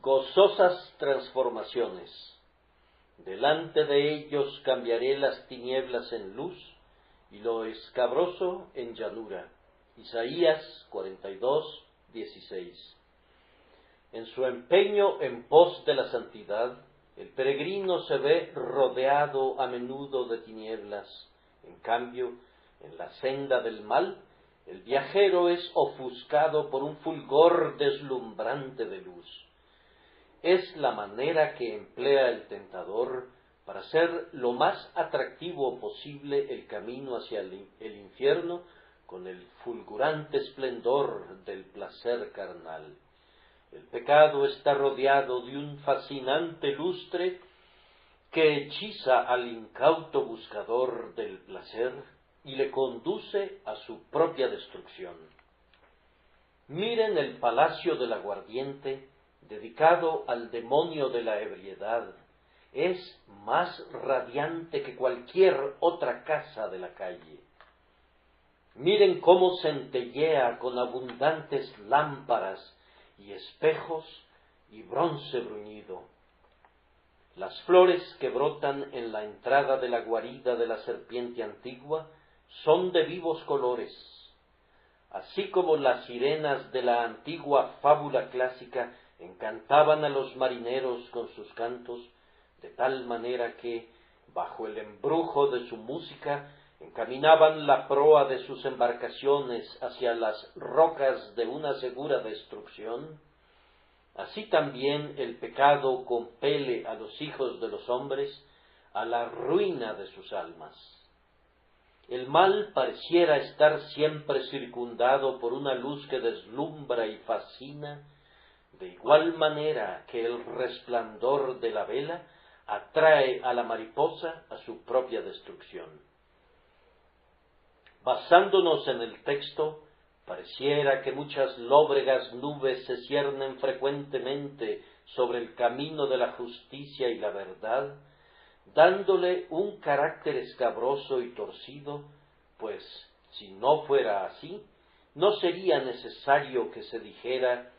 Gozosas transformaciones. Delante de ellos cambiaré las tinieblas en luz y lo escabroso en llanura. Isaías 42:16. En su empeño en pos de la santidad, el peregrino se ve rodeado a menudo de tinieblas. En cambio, en la senda del mal, el viajero es ofuscado por un fulgor deslumbrante de luz. Es la manera que emplea el tentador para hacer lo más atractivo posible el camino hacia el infierno con el fulgurante esplendor del placer carnal. El pecado está rodeado de un fascinante lustre que hechiza al incauto buscador del placer y le conduce a su propia destrucción. Miren el palacio del aguardiente, dedicado al demonio de la ebriedad. Es más radiante que cualquier otra casa de la calle. Miren cómo centellea con abundantes lámparas y espejos y bronce bruñido. Las flores que brotan en la entrada de la guarida de la serpiente antigua son de vivos colores, así como las sirenas de la antigua fábula clásica encantaban a los marineros con sus cantos, de tal manera que, bajo el embrujo de su música, encaminaban la proa de sus embarcaciones hacia las rocas de una segura destrucción. Así también el pecado compele a los hijos de los hombres a la ruina de sus almas. El mal pareciera estar siempre circundado por una luz que deslumbra y fascina, de igual manera que el resplandor de la vela atrae a la mariposa a su propia destrucción. Basándonos en el texto, pareciera que muchas lóbregas nubes se ciernen frecuentemente sobre el camino de la justicia y la verdad, dándole un carácter escabroso y torcido, pues, si no fuera así, no sería necesario que se dijera: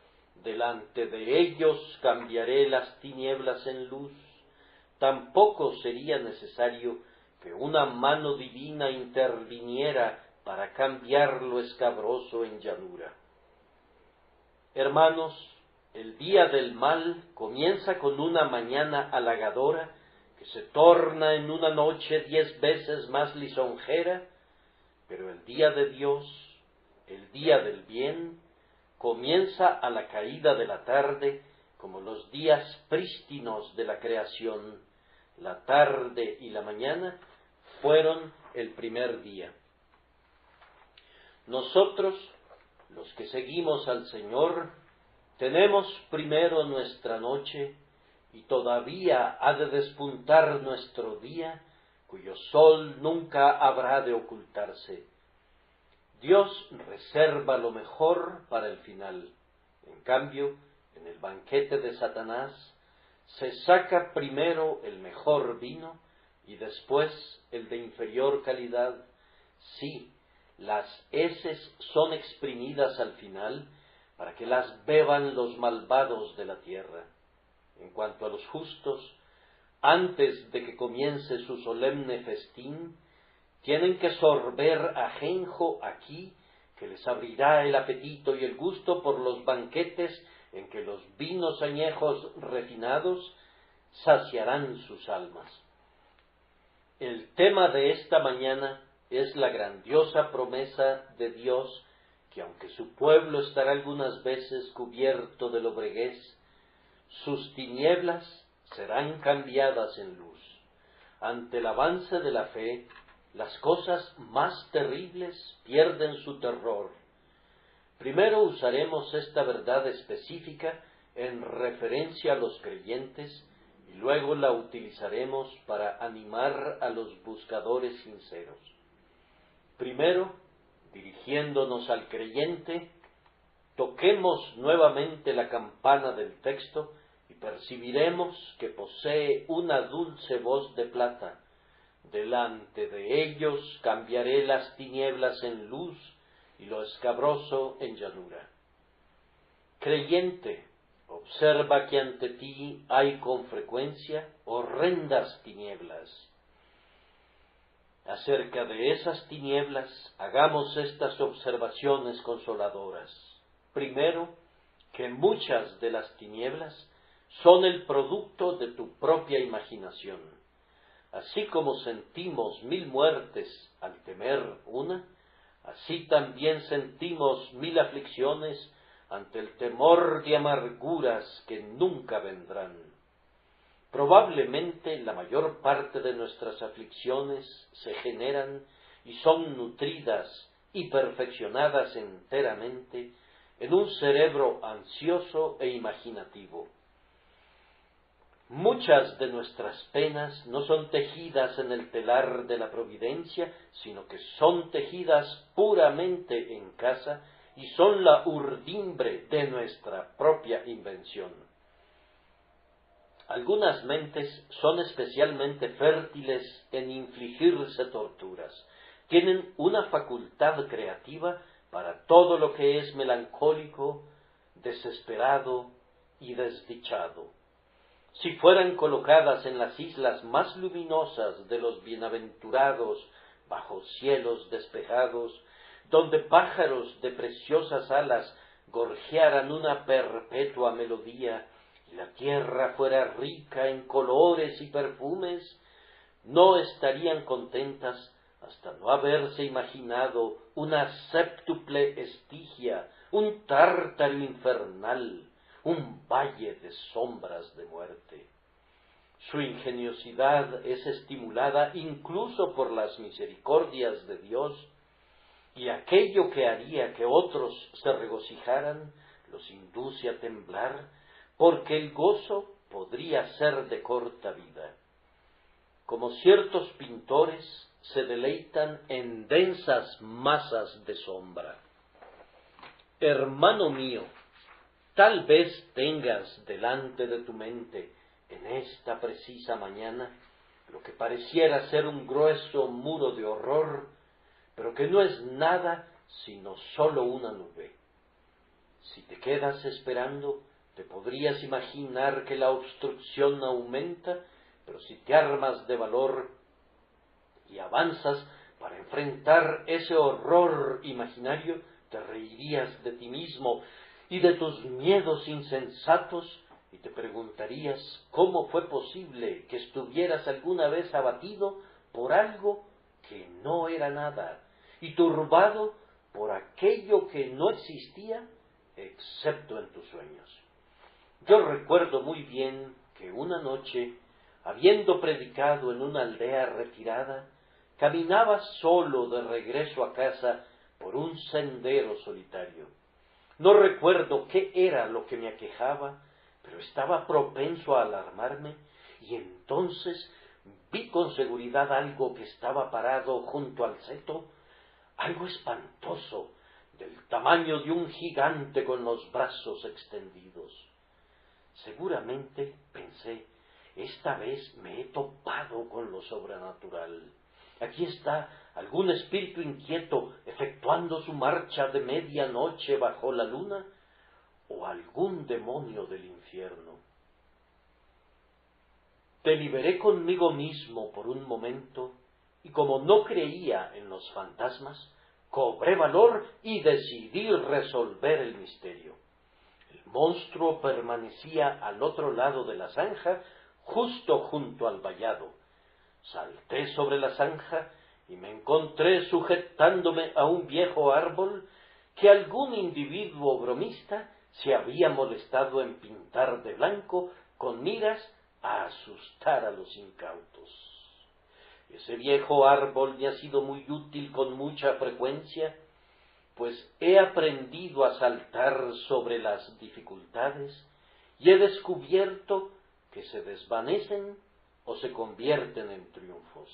delante de ellos cambiaré las tinieblas en luz. Tampoco sería necesario que una mano divina interviniera para cambiar lo escabroso en llanura. Hermanos, el día del mal comienza con una mañana halagadora que se torna en una noche 10 veces más lisonjera, pero el día de Dios, el día del bien, comienza a la caída de la tarde, como los días prístinos de la creación. La tarde y la mañana fueron el primer día. Nosotros, los que seguimos al Señor, tenemos primero nuestra noche, y todavía ha de despuntar nuestro día, cuyo sol nunca habrá de ocultarse. Dios reserva lo mejor para el final. En cambio, en el banquete de Satanás, se saca primero el mejor vino y después el de inferior calidad. Sí, las heces son exprimidas al final para que las beban los malvados de la tierra. En cuanto a los justos, antes de que comience su solemne festín, tienen que sorber ajenjo aquí, que les abrirá el apetito y el gusto por los banquetes en que los vinos añejos refinados saciarán sus almas. El tema de esta mañana es la grandiosa promesa de Dios, que aunque su pueblo estará algunas veces cubierto de lobreguez, sus tinieblas serán cambiadas en luz. Ante el avance de la fe, las cosas más terribles pierden su terror. Primero usaremos esta verdad específica en referencia a los creyentes y luego la utilizaremos para animar a los buscadores sinceros. Primero, dirigiéndonos al creyente, toquemos nuevamente la campana del texto y percibiremos que posee una dulce voz de plata. Delante de ellos cambiaré las tinieblas en luz y lo escabroso en llanura. Creyente, Observa que ante ti hay con frecuencia horrendas tinieblas. Acerca de esas tinieblas, hagamos estas observaciones consoladoras. Primero, que muchas de las tinieblas son el producto de tu propia imaginación. Así como sentimos 1000 muertes al temer una, así también sentimos 1000 aflicciones ante el temor de amarguras que nunca vendrán. Probablemente la mayor parte de nuestras aflicciones se generan y son nutridas y perfeccionadas enteramente en un cerebro ansioso e imaginativo. Muchas de nuestras penas no son tejidas en el telar de la providencia, sino que son tejidas puramente en casa y son la urdimbre de nuestra propia invención. Algunas mentes son especialmente fértiles en infligirse torturas. Tienen una facultad creativa para todo lo que es melancólico, desesperado y desdichado. Si fueran colocadas en las islas más luminosas de los bienaventurados, bajo cielos despejados, donde pájaros de preciosas alas gorjearan una perpetua melodía, y la tierra fuera rica en colores y perfumes, no estarían contentas hasta no haberse imaginado una séptuple Estigia, un Tártaro infernal, un valle de sombras de muerte. Su ingeniosidad es estimulada incluso por las misericordias de Dios, y aquello que haría que otros se regocijaran los induce a temblar, porque el gozo podría ser de corta vida. Como ciertos pintores se deleitan en densas masas de sombra. Hermano mío, tal vez tengas delante de tu mente en esta precisa mañana lo que pareciera ser un grueso muro de horror, pero que no es nada sino sólo una nube. Si te quedas esperando, te podrías imaginar que la obstrucción aumenta, pero si te armas de valor y avanzas para enfrentar ese horror imaginario, te reirías de ti mismo y de tus miedos insensatos, y te preguntarías cómo fue posible que estuvieras alguna vez abatido por algo que no era nada, y turbado por aquello que no existía, excepto en tus sueños. Yo recuerdo muy bien que una noche, habiendo predicado en una aldea retirada, caminaba solo de regreso a casa por un sendero solitario. No recuerdo qué era lo que me aquejaba, pero estaba propenso a alarmarme, y entonces vi con seguridad algo que estaba parado junto al seto, algo espantoso, del tamaño de un gigante con los brazos extendidos. Seguramente, pensé, esta vez me he topado con lo sobrenatural. Aquí está algún espíritu inquieto efectuando su marcha de medianoche bajo la luna, o algún demonio del infierno. Deliberé conmigo mismo por un momento, y como no creía en los fantasmas, cobré valor y decidí resolver el misterio. El monstruo permanecía al otro lado de la zanja, justo junto al vallado. Salté sobre la zanja y me encontré sujetándome a un viejo árbol que algún individuo bromista se había molestado en pintar de blanco con miras a asustar a los incautos. Ese viejo árbol me ha sido muy útil con mucha frecuencia, pues he aprendido a saltar sobre las dificultades y he descubierto que se desvanecen o se convierten en triunfos.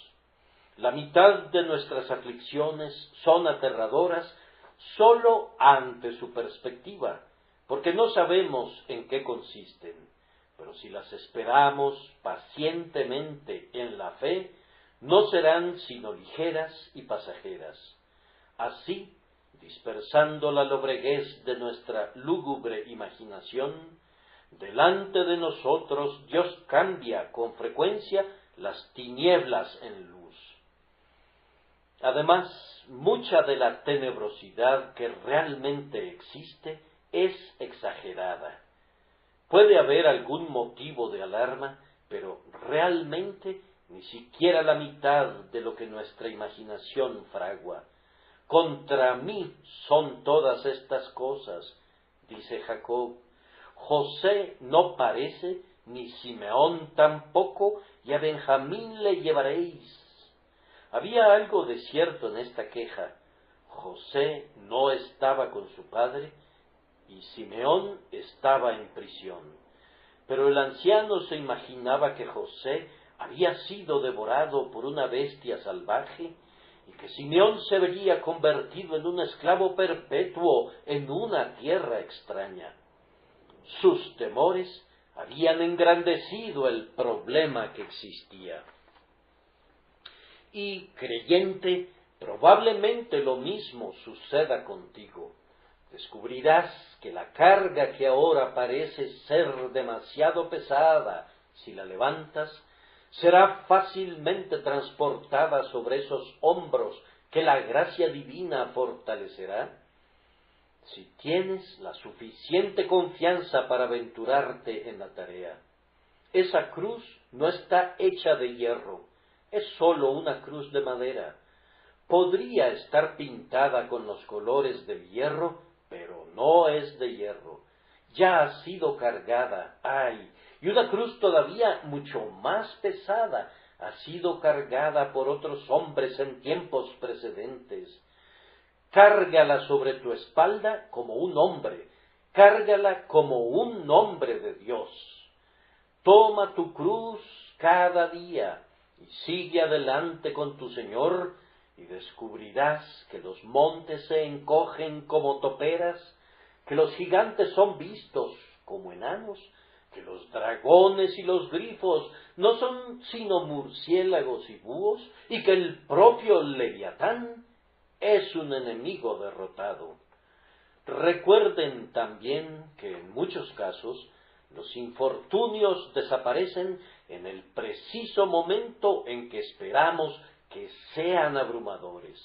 La mitad de nuestras aflicciones son aterradoras sólo ante su perspectiva, porque no sabemos en qué consisten, pero si las esperamos pacientemente en la fe, no serán sino ligeras y pasajeras. Así, dispersando la lobreguez de nuestra lúgubre imaginación, Delante de nosotros Dios cambia con frecuencia las tinieblas en luz. Además, mucha de la tenebrosidad que realmente existe es exagerada. Puede haber algún motivo de alarma, pero realmente ni siquiera la mitad de lo que nuestra imaginación fragua. Contra mí son todas estas cosas, dice Jacob. José no parece, ni Simeón tampoco, y a Benjamín le llevaréis. Había algo de cierto en esta queja. José no estaba con su padre, y Simeón estaba en prisión. Pero el anciano se imaginaba que José había sido devorado por una bestia salvaje, y que Simeón se vería convertido en un esclavo perpetuo en una tierra extraña. Sus temores habían engrandecido el problema que existía. Y, creyente, probablemente lo mismo suceda contigo. Descubrirás que la carga que ahora parece ser demasiado pesada, si la levantas, será fácilmente transportada sobre esos hombros que la gracia divina fortalecerá. Si tienes la suficiente confianza para aventurarte en la tarea. Esa cruz no está hecha de hierro, es sólo una cruz de madera. Podría estar pintada con los colores del hierro, pero no es de hierro. Ya ha sido cargada, y una cruz todavía mucho más pesada ha sido cargada por otros hombres en tiempos precedentes. Cárgala sobre tu espalda como un hombre, cárgala como un hombre de Dios. Toma tu cruz cada día y sigue adelante con tu Señor, y descubrirás que los montes se encogen como toperas, que los gigantes son vistos como enanos, que los dragones y los grifos no son sino murciélagos y búhos, y que el propio Leviatán es un enemigo derrotado. Recuerden también que en muchos casos los infortunios desaparecen en el preciso momento en que esperamos que sean abrumadores.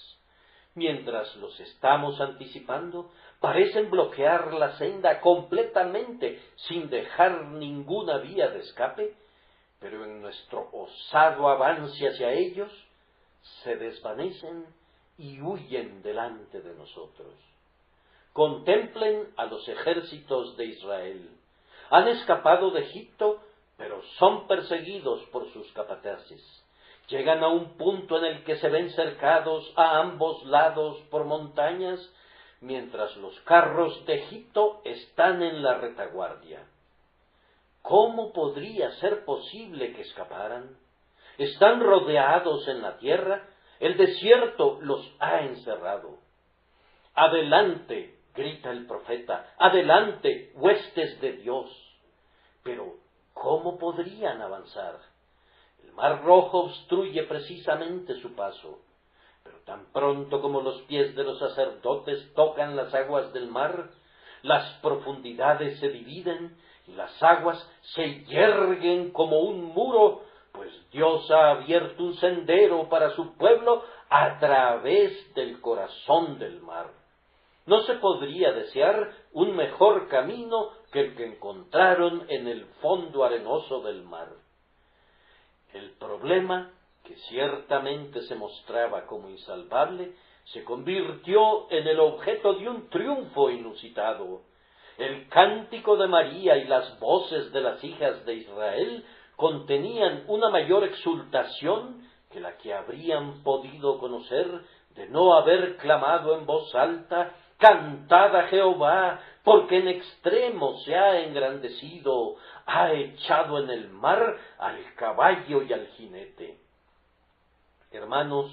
Mientras los estamos anticipando, parecen bloquear la senda completamente sin dejar ninguna vía de escape, pero en nuestro osado avance hacia ellos, se desvanecen y huyen delante de nosotros. Contemplen a los ejércitos de Israel. Han escapado de Egipto, pero son perseguidos por sus capataces. Llegan a un punto en el que se ven cercados a ambos lados por montañas, mientras los carros de Egipto están en la retaguardia. ¿Cómo podría ser posible que escaparan? Están rodeados en la tierra, el desierto los ha encerrado. Adelante, grita el profeta, adelante, huestes de Dios. Pero, ¿cómo podrían avanzar? El mar Rojo obstruye precisamente su paso, pero tan pronto como los pies de los sacerdotes tocan las aguas del mar, las profundidades se dividen y las aguas se yerguen como un muro, pues Dios ha abierto un sendero para su pueblo a través del corazón del mar. No se podría desear un mejor camino que el que encontraron en el fondo arenoso del mar. El problema, que ciertamente se mostraba como insalvable, se convirtió en el objeto de un triunfo inusitado. El cántico de María y las voces de las hijas de Israel contenían una mayor exultación que la que habrían podido conocer de no haber clamado en voz alta: «Cantad a Jehová, porque en extremo se ha engrandecido, ha echado en el mar al caballo y al jinete». Hermanos,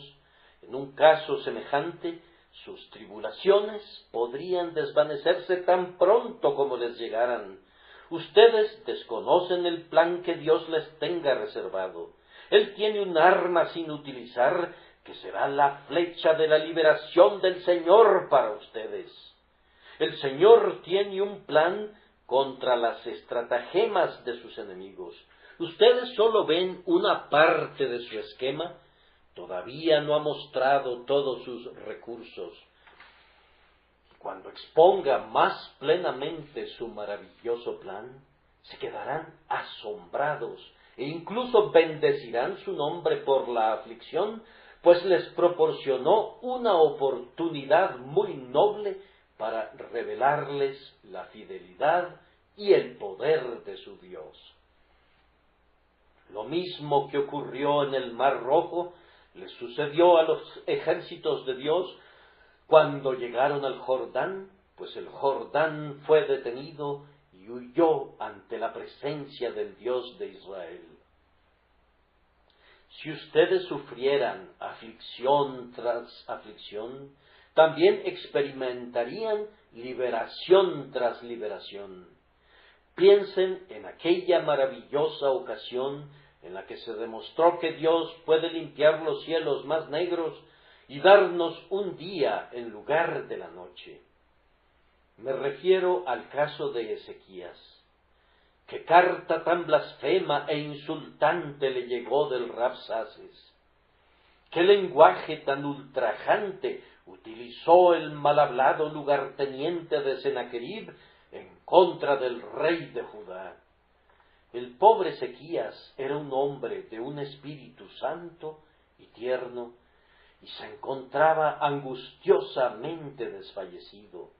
en un caso semejante, sus tribulaciones podrían desvanecerse tan pronto como les llegaran. Ustedes desconocen el plan que Dios les tenga reservado. Él tiene un arma sin utilizar, que será la flecha de la liberación del Señor para ustedes. El Señor tiene un plan contra las estratagemas de sus enemigos. Ustedes solo ven una parte de su esquema, todavía no ha mostrado todos sus recursos. Cuando exponga más plenamente su maravilloso plan, se quedarán asombrados e incluso bendecirán su nombre por la aflicción, pues les proporcionó una oportunidad muy noble para revelarles la fidelidad y el poder de su Dios. Lo mismo que ocurrió en el Mar Rojo, le sucedió a los ejércitos de Dios cuando llegaron al Jordán, pues el Jordán fue detenido y huyó ante la presencia del Dios de Israel. Si ustedes sufrieran aflicción tras aflicción, también experimentarían liberación tras liberación. Piensen en aquella maravillosa ocasión en la que se demostró que Dios puede limpiar los cielos más negros y darnos un día en lugar de la noche. Me refiero al caso de Ezequías. ¿Qué carta tan blasfema e insultante le llegó del Rabsaces? ¿Qué lenguaje tan ultrajante utilizó el mal hablado lugarteniente de Sennacherib en contra del rey de Judá? El pobre Ezequías era un hombre de un espíritu santo y tierno, y se encontraba angustiosamente desfallecido.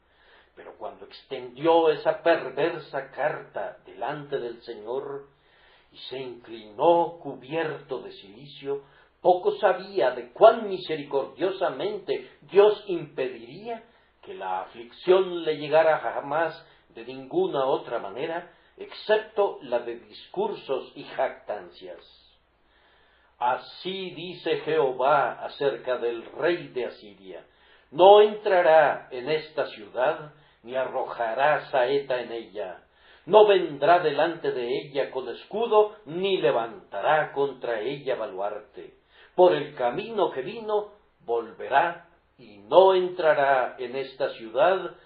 Pero cuando extendió esa perversa carta delante del Señor y se inclinó cubierto de cilicio, poco sabía de cuán misericordiosamente Dios impediría que la aflicción le llegara jamás de ninguna otra manera, excepto la de discursos y jactancias. Así dice Jehová acerca del rey de Asiria: no entrará en esta ciudad, ni arrojará saeta en ella, no vendrá delante de ella con escudo, ni levantará contra ella baluarte. Por el camino que vino, volverá, y no entrará en esta ciudad,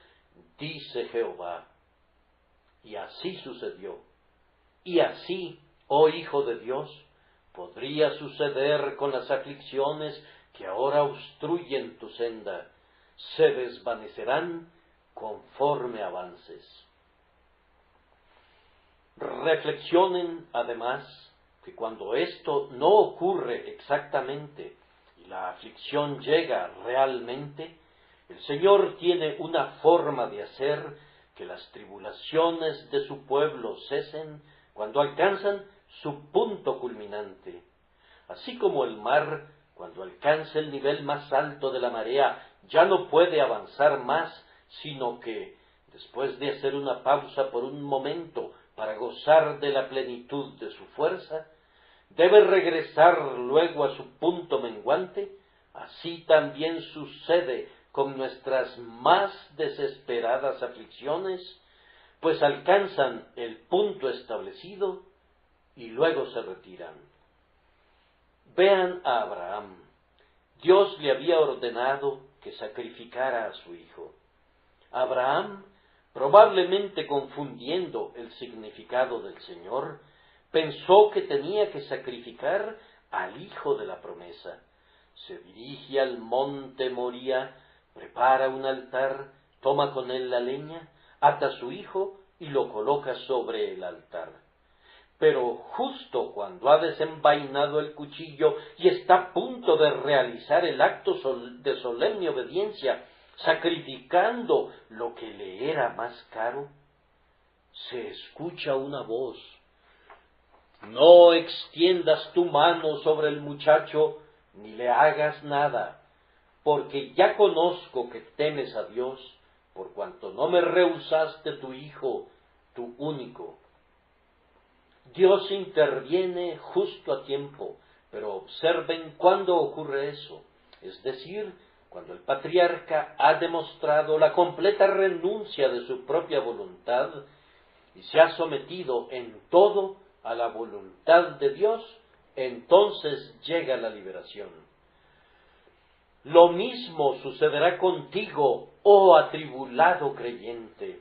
dice Jehová. Y así sucedió. Y así, oh Hijo de Dios, podría suceder con las aflicciones que ahora obstruyen tu senda. Se desvanecerán conforme avances. Reflexionen, además, que cuando esto no ocurre exactamente y la aflicción llega realmente, el Señor tiene una forma de hacer que las tribulaciones de su pueblo cesen cuando alcanzan su punto culminante. Así como el mar, cuando alcanza el nivel más alto de la marea, ya no puede avanzar más, sino que, después de hacer una pausa por un momento para gozar de la plenitud de su fuerza, debe regresar luego a su punto menguante. Así también sucede con nuestras más desesperadas aflicciones, pues alcanzan el punto establecido y luego se retiran. Vean a Abraham. Dios le había ordenado que sacrificara a su hijo. Abraham, probablemente confundiendo el significado del Señor, pensó que tenía que sacrificar al hijo de la promesa. Se dirige al monte Moría, prepara un altar, toma con él la leña, ata a su hijo y lo coloca sobre el altar. Pero justo cuando ha desenvainado el cuchillo y está a punto de realizar el acto de solemne obediencia, sacrificando lo que le era más caro, se escucha una voz: no extiendas tu mano sobre el muchacho, ni le hagas nada, porque ya conozco que temes a Dios, por cuanto no me rehusaste tu hijo, tu único. Dios interviene justo a tiempo, pero observen cuándo ocurre eso, es decir, cuando el patriarca ha demostrado la completa renuncia de su propia voluntad y se ha sometido en todo a la voluntad de Dios, entonces llega la liberación. Lo mismo sucederá contigo, oh atribulado creyente.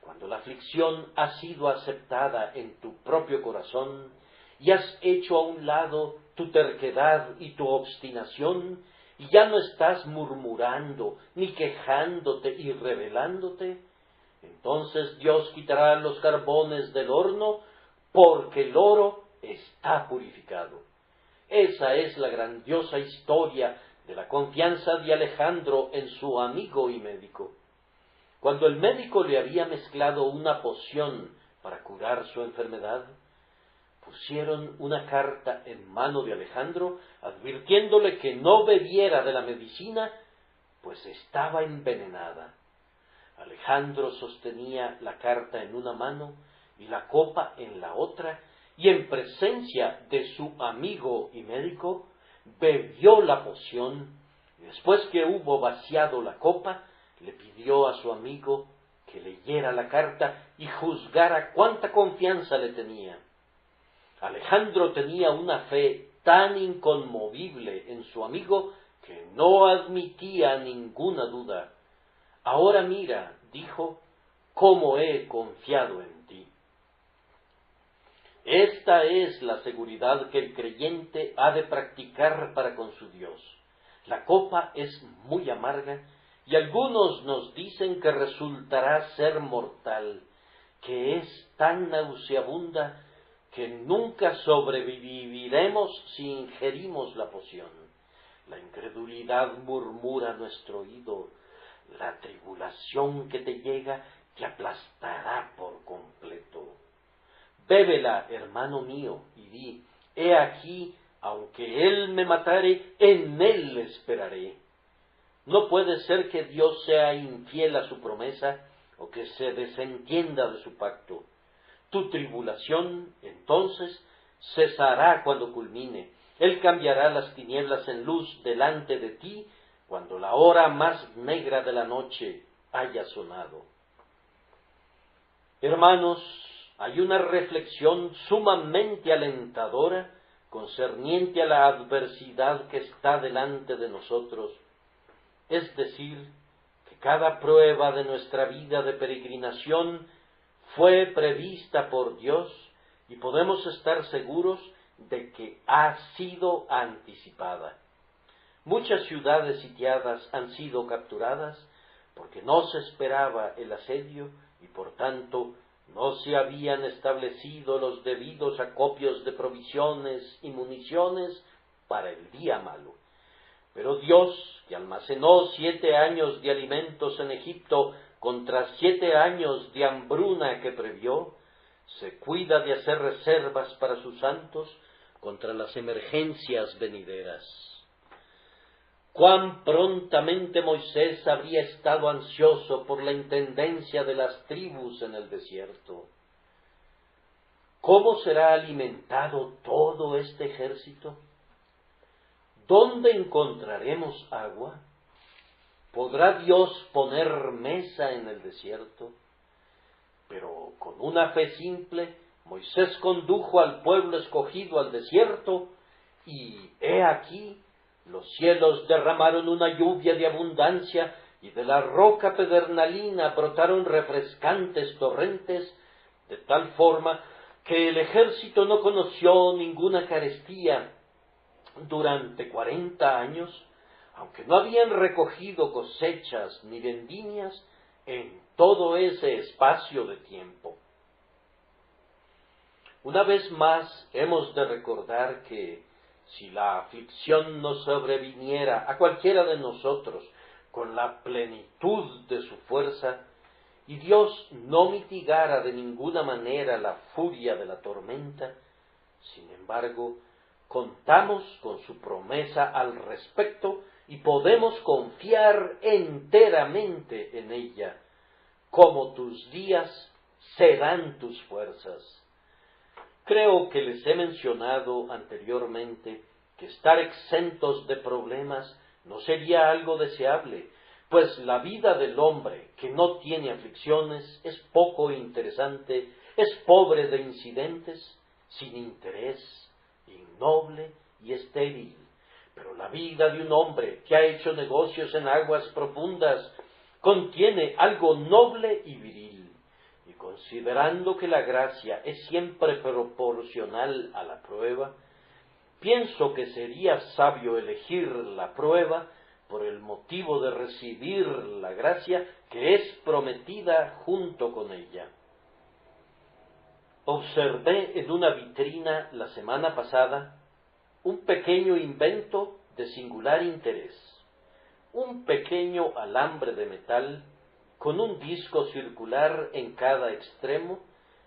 cuando la aflicción ha sido aceptada en tu propio corazón y has hecho a un lado tu terquedad y tu obstinación, y ya no estás murmurando, ni quejándote y rebelándote, entonces Dios quitará los carbones del horno, porque el oro está purificado. Esa es la grandiosa historia de la confianza de Alejandro en su amigo y médico. Cuando el médico le había mezclado una poción para curar su enfermedad, pusieron una carta en mano de Alejandro advirtiéndole que no bebiera de la medicina, pues estaba envenenada. Alejandro sostenía la carta en una mano y la copa en la otra, y en presencia de su amigo y médico, bebió la poción, y después que hubo vaciado la copa, le pidió a su amigo que leyera la carta y juzgara cuánta confianza le tenía. Alejandro tenía una fe tan inconmovible en su amigo que no admitía ninguna duda. Ahora mira, dijo, cómo he confiado en ti. Esta es la seguridad que el creyente ha de practicar para con su Dios. La copa es muy amarga y algunos nos dicen que resultará ser mortal, que es tan nauseabunda que nunca sobreviviremos si ingerimos la poción. La incredulidad murmura a nuestro oído, la tribulación que te llega te aplastará por completo. Bébela, hermano mío, y di, he aquí, aunque él me matare, en él esperaré. No puede ser que Dios sea infiel a su promesa o que se desentienda de su pacto. Tu tribulación, entonces, cesará cuando culmine. Él cambiará las tinieblas en luz delante de ti cuando la hora más negra de la noche haya sonado. Hermanos, hay una reflexión sumamente alentadora concerniente a la adversidad que está delante de nosotros, es decir, que cada prueba de nuestra vida de peregrinación fue prevista por Dios y podemos estar seguros de que ha sido anticipada. Muchas ciudades sitiadas han sido capturadas porque no se esperaba el asedio y por tanto no se habían establecido los debidos acopios de provisiones y municiones para el día malo. Pero Dios, que almacenó 7 años de alimentos en Egipto contra 7 años de hambruna que previó, se cuida de hacer reservas para sus santos contra las emergencias venideras. Cuán prontamente Moisés habría estado ansioso por la intendencia de las tribus en el desierto. ¿Cómo será alimentado todo este ejército? ¿Dónde encontraremos agua? ¿Podrá Dios poner mesa en el desierto? Pero con una fe simple, Moisés condujo al pueblo escogido al desierto, y he aquí, los cielos derramaron una lluvia de abundancia, y de la roca pedernalina brotaron refrescantes torrentes, de tal forma que el ejército no conoció ninguna carestía durante 40 años, aunque no habían recogido cosechas ni vendimias en todo ese espacio de tiempo. Una vez más hemos de recordar que si la aflicción nos sobreviniera a cualquiera de nosotros con la plenitud de su fuerza, y Dios no mitigara de ninguna manera la furia de la tormenta, sin embargo, contamos con su promesa al respecto y podemos confiar enteramente en ella. Como tus días serán tus fuerzas. Creo que les he mencionado anteriormente que estar exentos de problemas no sería algo deseable, pues la vida del hombre que no tiene aflicciones es poco interesante, es pobre de incidentes, sin interés, innoble y estéril. Pero la vida de un hombre que ha hecho negocios en aguas profundas contiene algo noble y viril, considerando que la gracia es siempre proporcional a la prueba, pienso que sería sabio elegir la prueba por el motivo de recibir la gracia que es prometida junto con ella. Observé en una vitrina la semana pasada un pequeño invento de singular interés, un pequeño alambre de metal con un disco circular en cada extremo,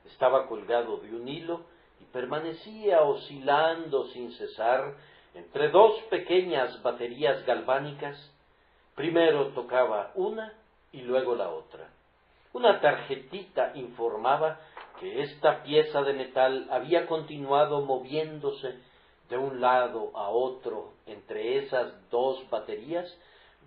estaba colgado de un hilo y permanecía oscilando sin cesar entre dos pequeñas baterías galvánicas. Primero tocaba una y luego la otra. Una tarjetita informaba que esta pieza de metal había continuado moviéndose de un lado a otro entre esas dos baterías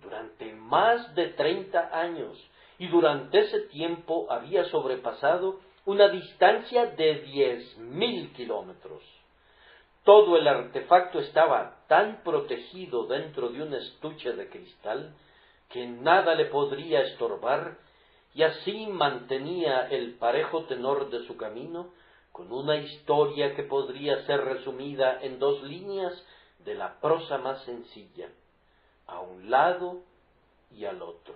durante más de 30 años, y durante ese tiempo había sobrepasado una distancia de 10.000 kilómetros. Todo el artefacto estaba tan protegido dentro de un estuche de cristal que nada le podría estorbar, y así mantenía el parejo tenor de su camino, con una historia que podría ser resumida en 2 líneas de la prosa más sencilla: a un lado y al otro,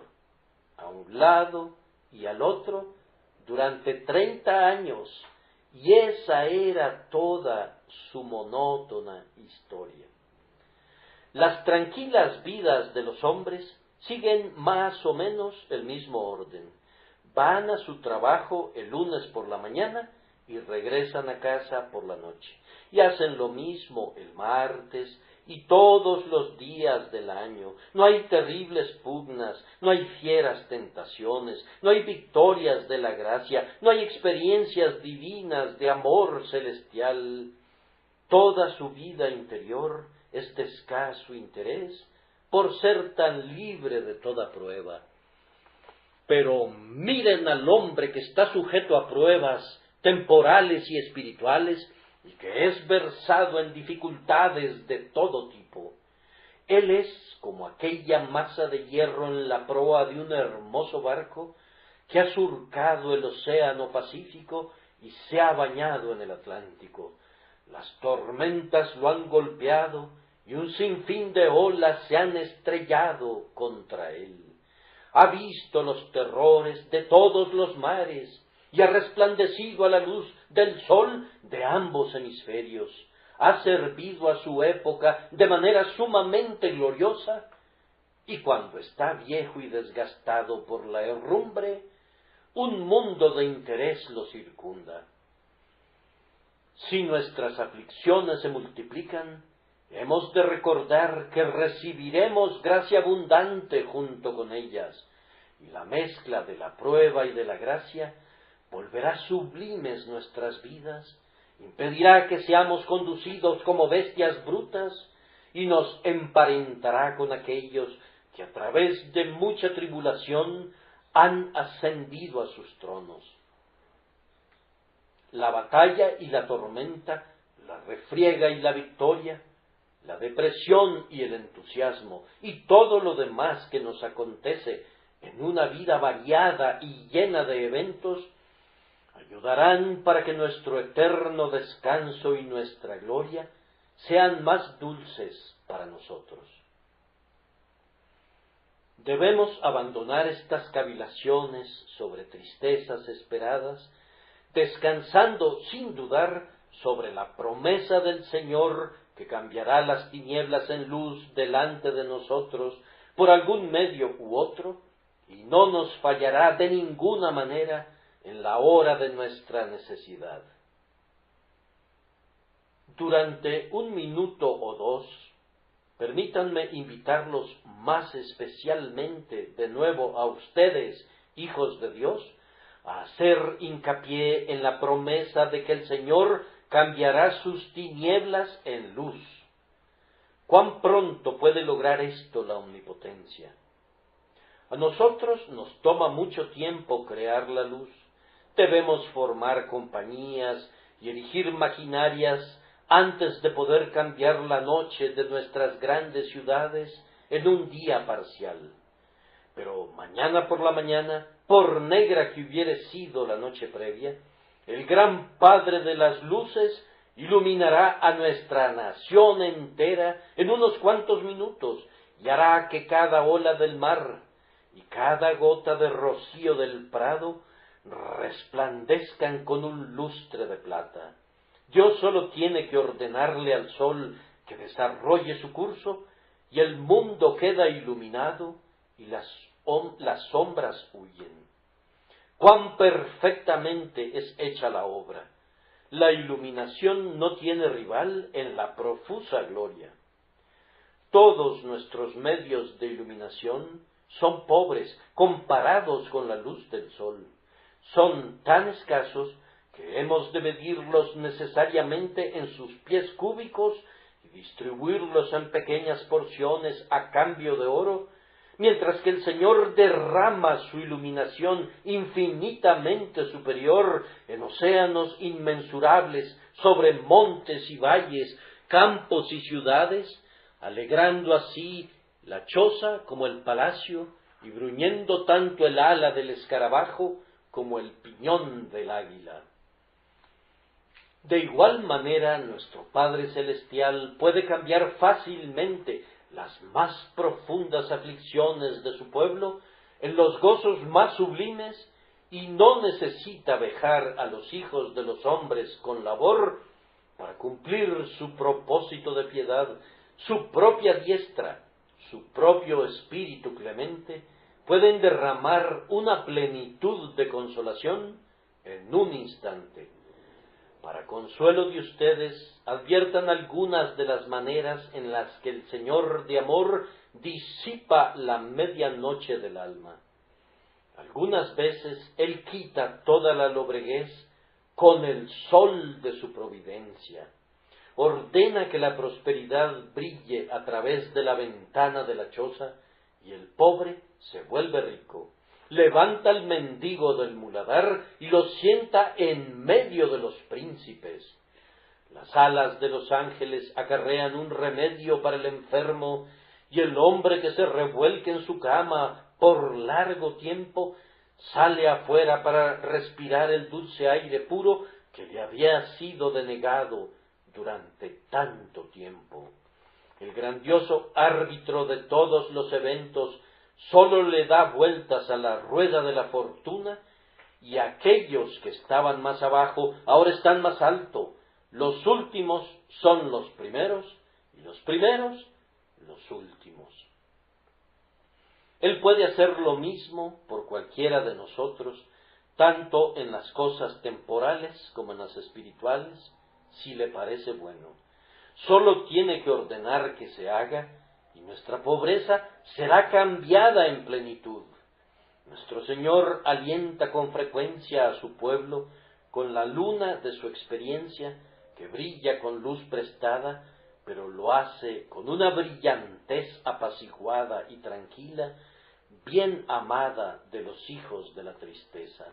a un lado y al otro, durante 30 años, y esa era toda su monótona historia. Las tranquilas vidas de los hombres siguen más o menos el mismo orden. Van a su trabajo el lunes por la mañana y regresan a casa por la noche, y hacen lo mismo el martes y todos los días del año. No hay terribles pugnas, no hay fieras tentaciones, no hay victorias de la gracia, no hay experiencias divinas de amor celestial. Toda su vida interior es de escaso interés por ser tan libre de toda prueba. Pero miren al hombre que está sujeto a pruebas temporales y espirituales, y que es versado en dificultades de todo tipo. Él es como aquella masa de hierro en la proa de un hermoso barco que ha surcado el océano Pacífico y se ha bañado en el Atlántico. Las tormentas lo han golpeado y un sinfín de olas se han estrellado contra él. Ha visto los terrores de todos los mares y ha resplandecido a la luz del sol de ambos hemisferios. Ha servido a su época de manera sumamente gloriosa, y cuando está viejo y desgastado por la herrumbre, un mundo de interés lo circunda. Si nuestras aflicciones se multiplican, hemos de recordar que recibiremos gracia abundante junto con ellas, y la mezcla de la prueba y de la gracia volverá sublimes nuestras vidas, impedirá que seamos conducidos como bestias brutas, y nos emparentará con aquellos que a través de mucha tribulación han ascendido a sus tronos. La batalla y la tormenta, la refriega y la victoria, la depresión y el entusiasmo, y todo lo demás que nos acontece en una vida variada y llena de eventos, ayudarán para que nuestro eterno descanso y nuestra gloria sean más dulces para nosotros. Debemos abandonar estas cavilaciones sobre tristezas esperadas, descansando sin dudar sobre la promesa del Señor que cambiará las tinieblas en luz delante de nosotros por algún medio u otro, y no nos fallará de ninguna manera en la hora de nuestra necesidad. Durante 1 minuto o 2, permítanme invitarlos más especialmente de nuevo a ustedes, hijos de Dios, a hacer hincapié en la promesa de que el Señor cambiará sus tinieblas en luz. ¿Cuán pronto puede lograr esto la omnipotencia? A nosotros nos toma mucho tiempo crear la luz. Debemos formar compañías y erigir maquinarias antes de poder cambiar la noche de nuestras grandes ciudades en un día parcial. Pero mañana por la mañana por negra que hubiere sido la noche previa, el gran Padre de las luces iluminará a nuestra nación entera en unos cuantos minutos y hará que cada ola del mar y cada gota de rocío del prado resplandezcan con un lustre de plata. Dios solo tiene que ordenarle al sol que desarrolle su curso y el mundo queda iluminado y las sombras huyen. Cuán perfectamente es hecha la obra. La iluminación no tiene rival en la profusa gloria. Todos nuestros medios de iluminación son pobres comparados con la luz del sol. Son tan escasos que hemos de medirlos necesariamente en sus pies cúbicos y distribuirlos en pequeñas porciones a cambio de oro, mientras que el Señor derrama su iluminación infinitamente superior en océanos inmensurables, sobre montes y valles, campos y ciudades, alegrando así la choza como el palacio y bruñendo tanto el ala del escarabajo como el piñón del águila. De igual manera, nuestro Padre Celestial puede cambiar fácilmente las más profundas aflicciones de su pueblo en los gozos más sublimes y no necesita vejar a los hijos de los hombres con labor para cumplir su propósito de piedad. Su propia diestra, su propio espíritu clemente pueden derramar una plenitud de consolación en un instante. Para consuelo de ustedes, adviertan algunas de las maneras en las que el Señor de amor disipa la medianoche del alma. Algunas veces Él quita toda la lobreguez con el sol de su providencia. Ordena que la prosperidad brille a través de la ventana de la choza y el pobre se vuelve rico. Levanta al mendigo del muladar y lo sienta en medio de los príncipes. Las alas de los ángeles acarrean un remedio para el enfermo y el hombre que se revuelque en su cama por largo tiempo sale afuera para respirar el dulce aire puro que le había sido denegado durante tanto tiempo. El grandioso árbitro de todos los eventos sólo le da vueltas a la rueda de la fortuna y aquellos que estaban más abajo ahora están más alto. Los últimos son los primeros y los primeros los últimos. Él puede hacer lo mismo por cualquiera de nosotros, tanto en las cosas temporales como en las espirituales, si le parece bueno. Solo tiene que ordenar que se haga y nuestra pobreza será cambiada en plenitud. Nuestro Señor alienta con frecuencia a su pueblo con la luna de su experiencia, que brilla con luz prestada, pero lo hace con una brillantez apaciguada y tranquila, bien amada de los hijos de la tristeza.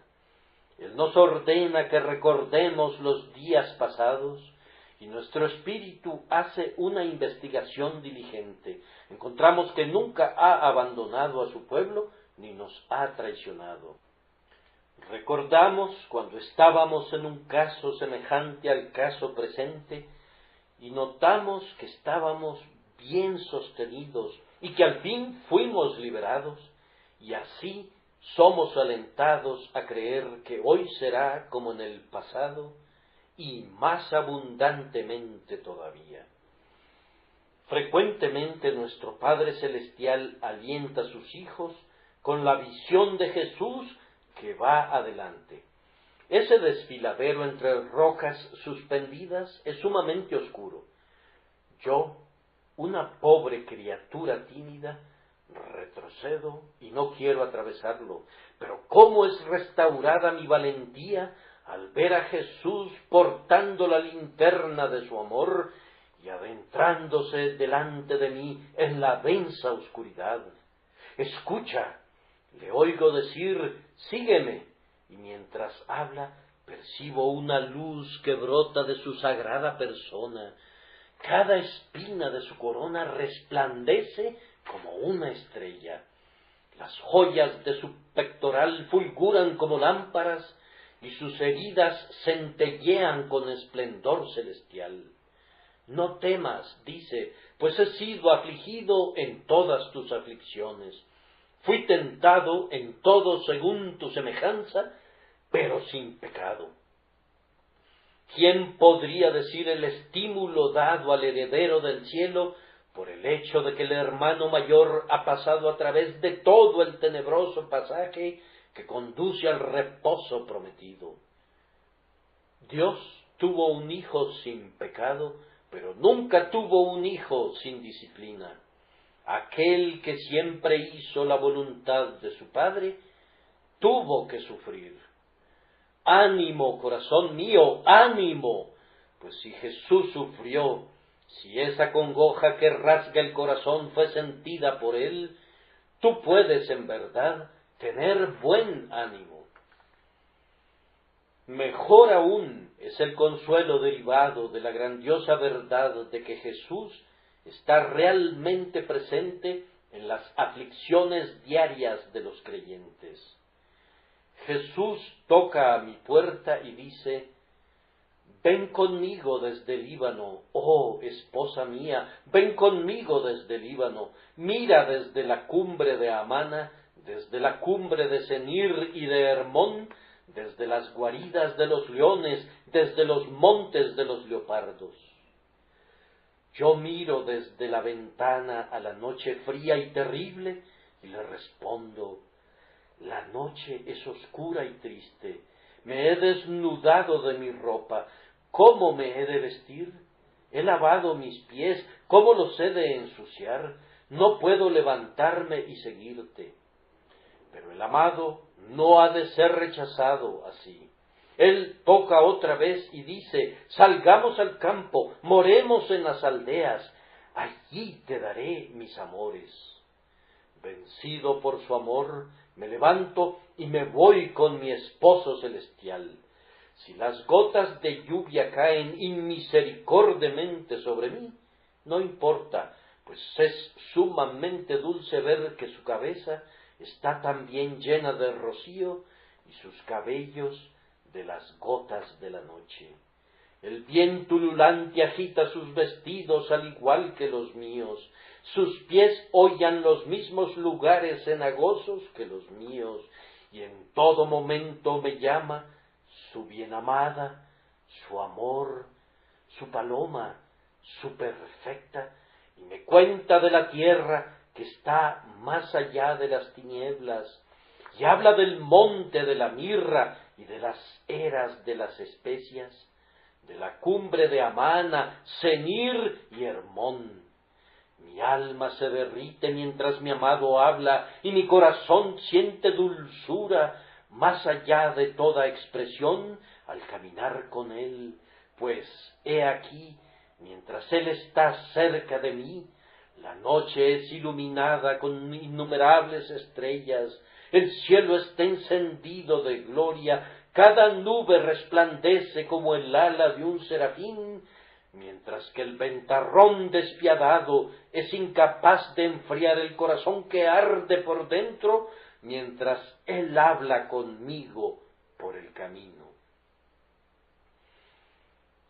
Él nos ordena que recordemos los días pasados, y nuestro espíritu hace una investigación diligente. Encontramos que nunca ha abandonado a su pueblo, ni nos ha traicionado. Recordamos cuando estábamos en un caso semejante al caso presente, y notamos que estábamos bien sostenidos, y que al fin fuimos liberados, y así somos alentados a creer que hoy será como en el pasado, y más abundantemente todavía. Frecuentemente nuestro Padre Celestial alienta a sus hijos con la visión de Jesús que va adelante. Ese desfiladero entre rocas suspendidas es sumamente oscuro. Yo, una pobre criatura tímida, retrocedo y no quiero atravesarlo, pero cómo es restaurada mi valentía al ver a Jesús portando la linterna de su amor y adentrándose delante de mí en la densa oscuridad. Escucha, le oigo decir, sígueme, y mientras habla percibo una luz que brota de su sagrada persona. Cada espina de su corona resplandece como una estrella. Las joyas de su pectoral fulguran como lámparas, y sus heridas centellean con esplendor celestial. No temas, dice, pues he sido afligido en todas tus aflicciones. Fui tentado en todo según tu semejanza, pero sin pecado. ¿Quién podría decir el estímulo dado al heredero del cielo por el hecho de que el hermano mayor ha pasado a través de todo el tenebroso pasaje que conduce al reposo prometido? Dios tuvo un hijo sin pecado, pero nunca tuvo un hijo sin disciplina. Aquel que siempre hizo la voluntad de su Padre, tuvo que sufrir. Ánimo, corazón mío, ánimo, pues si Jesús sufrió, si esa congoja que rasga el corazón fue sentida por él, tú puedes en verdad tener buen ánimo. Mejor aún es el consuelo derivado de la grandiosa verdad de que Jesús está realmente presente en las aflicciones diarias de los creyentes. Jesús toca a mi puerta y dice: ven conmigo desde el Líbano, oh esposa mía, ven conmigo desde el Líbano, mira desde la cumbre de Amana, desde la cumbre de Senir y de Hermón, desde las guaridas de los leones, desde los montes de los leopardos. Yo miro desde la ventana a la noche fría y terrible y le respondo: la noche es oscura y triste, me he desnudado de mi ropa, ¿cómo me he de vestir? He lavado mis pies, ¿cómo los he de ensuciar? No puedo levantarme y seguirte. Pero el amado no ha de ser rechazado así. Él toca otra vez y dice: salgamos al campo, moremos en las aldeas, allí te daré mis amores. Vencido por su amor, me levanto y me voy con mi esposo celestial. Si las gotas de lluvia caen inmisericordiamente sobre mí, no importa, pues es sumamente dulce ver que su cabeza está también llena de rocío y sus cabellos de las gotas de la noche. El viento ululante agita sus vestidos al igual que los míos, sus pies hollan los mismos lugares cenagosos que los míos, y en todo momento me llama su bienamada, su amor, su paloma, su perfecta, y me cuenta de la tierra que está más allá de las tinieblas, y habla del monte de la mirra y de las eras de las especias, de la cumbre de Amana, Senir y Hermón. Mi alma se derrite mientras mi amado habla, y mi corazón siente dulzura más allá de toda expresión al caminar con él, pues he aquí, mientras él está cerca de mí, la noche es iluminada con innumerables estrellas, el cielo está encendido de gloria, cada nube resplandece como el ala de un serafín, mientras que el ventarrón despiadado es incapaz de enfriar el corazón que arde por dentro, mientras él habla conmigo por el camino.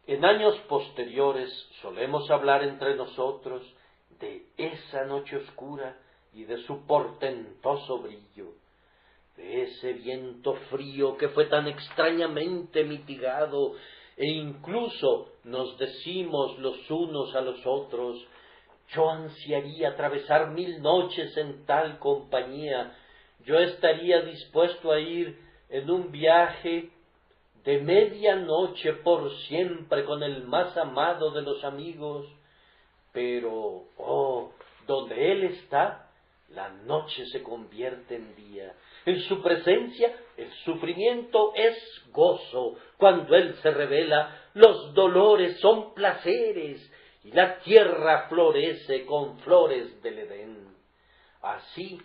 En años posteriores solemos hablar entre nosotros de esa noche oscura y de su portentoso brillo, de ese viento frío que fue tan extrañamente mitigado, e incluso nos decimos los unos a los otros: yo ansiaría atravesar 1000 noches en tal compañía, yo estaría dispuesto a ir en un viaje de media noche por siempre con el más amado de los amigos, pero, oh, donde él está, la noche se convierte en día. En su presencia el sufrimiento es gozo. Cuando él se revela, los dolores son placeres, y la tierra florece con flores del Edén. Así,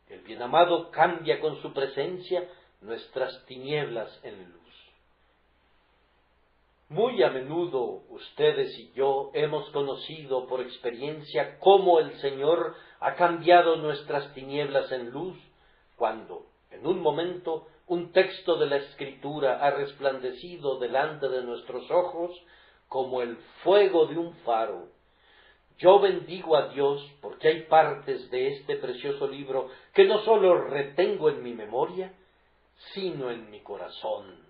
el bienamado cambia con su presencia nuestras tinieblas en luz. Muy a menudo ustedes y yo hemos conocido por experiencia cómo el Señor ha cambiado nuestras tinieblas en luz, cuando, en un momento, un texto de la Escritura ha resplandecido delante de nuestros ojos como el fuego de un faro. Yo bendigo a Dios porque hay partes de este precioso libro que no solo retengo en mi memoria, sino en mi corazón.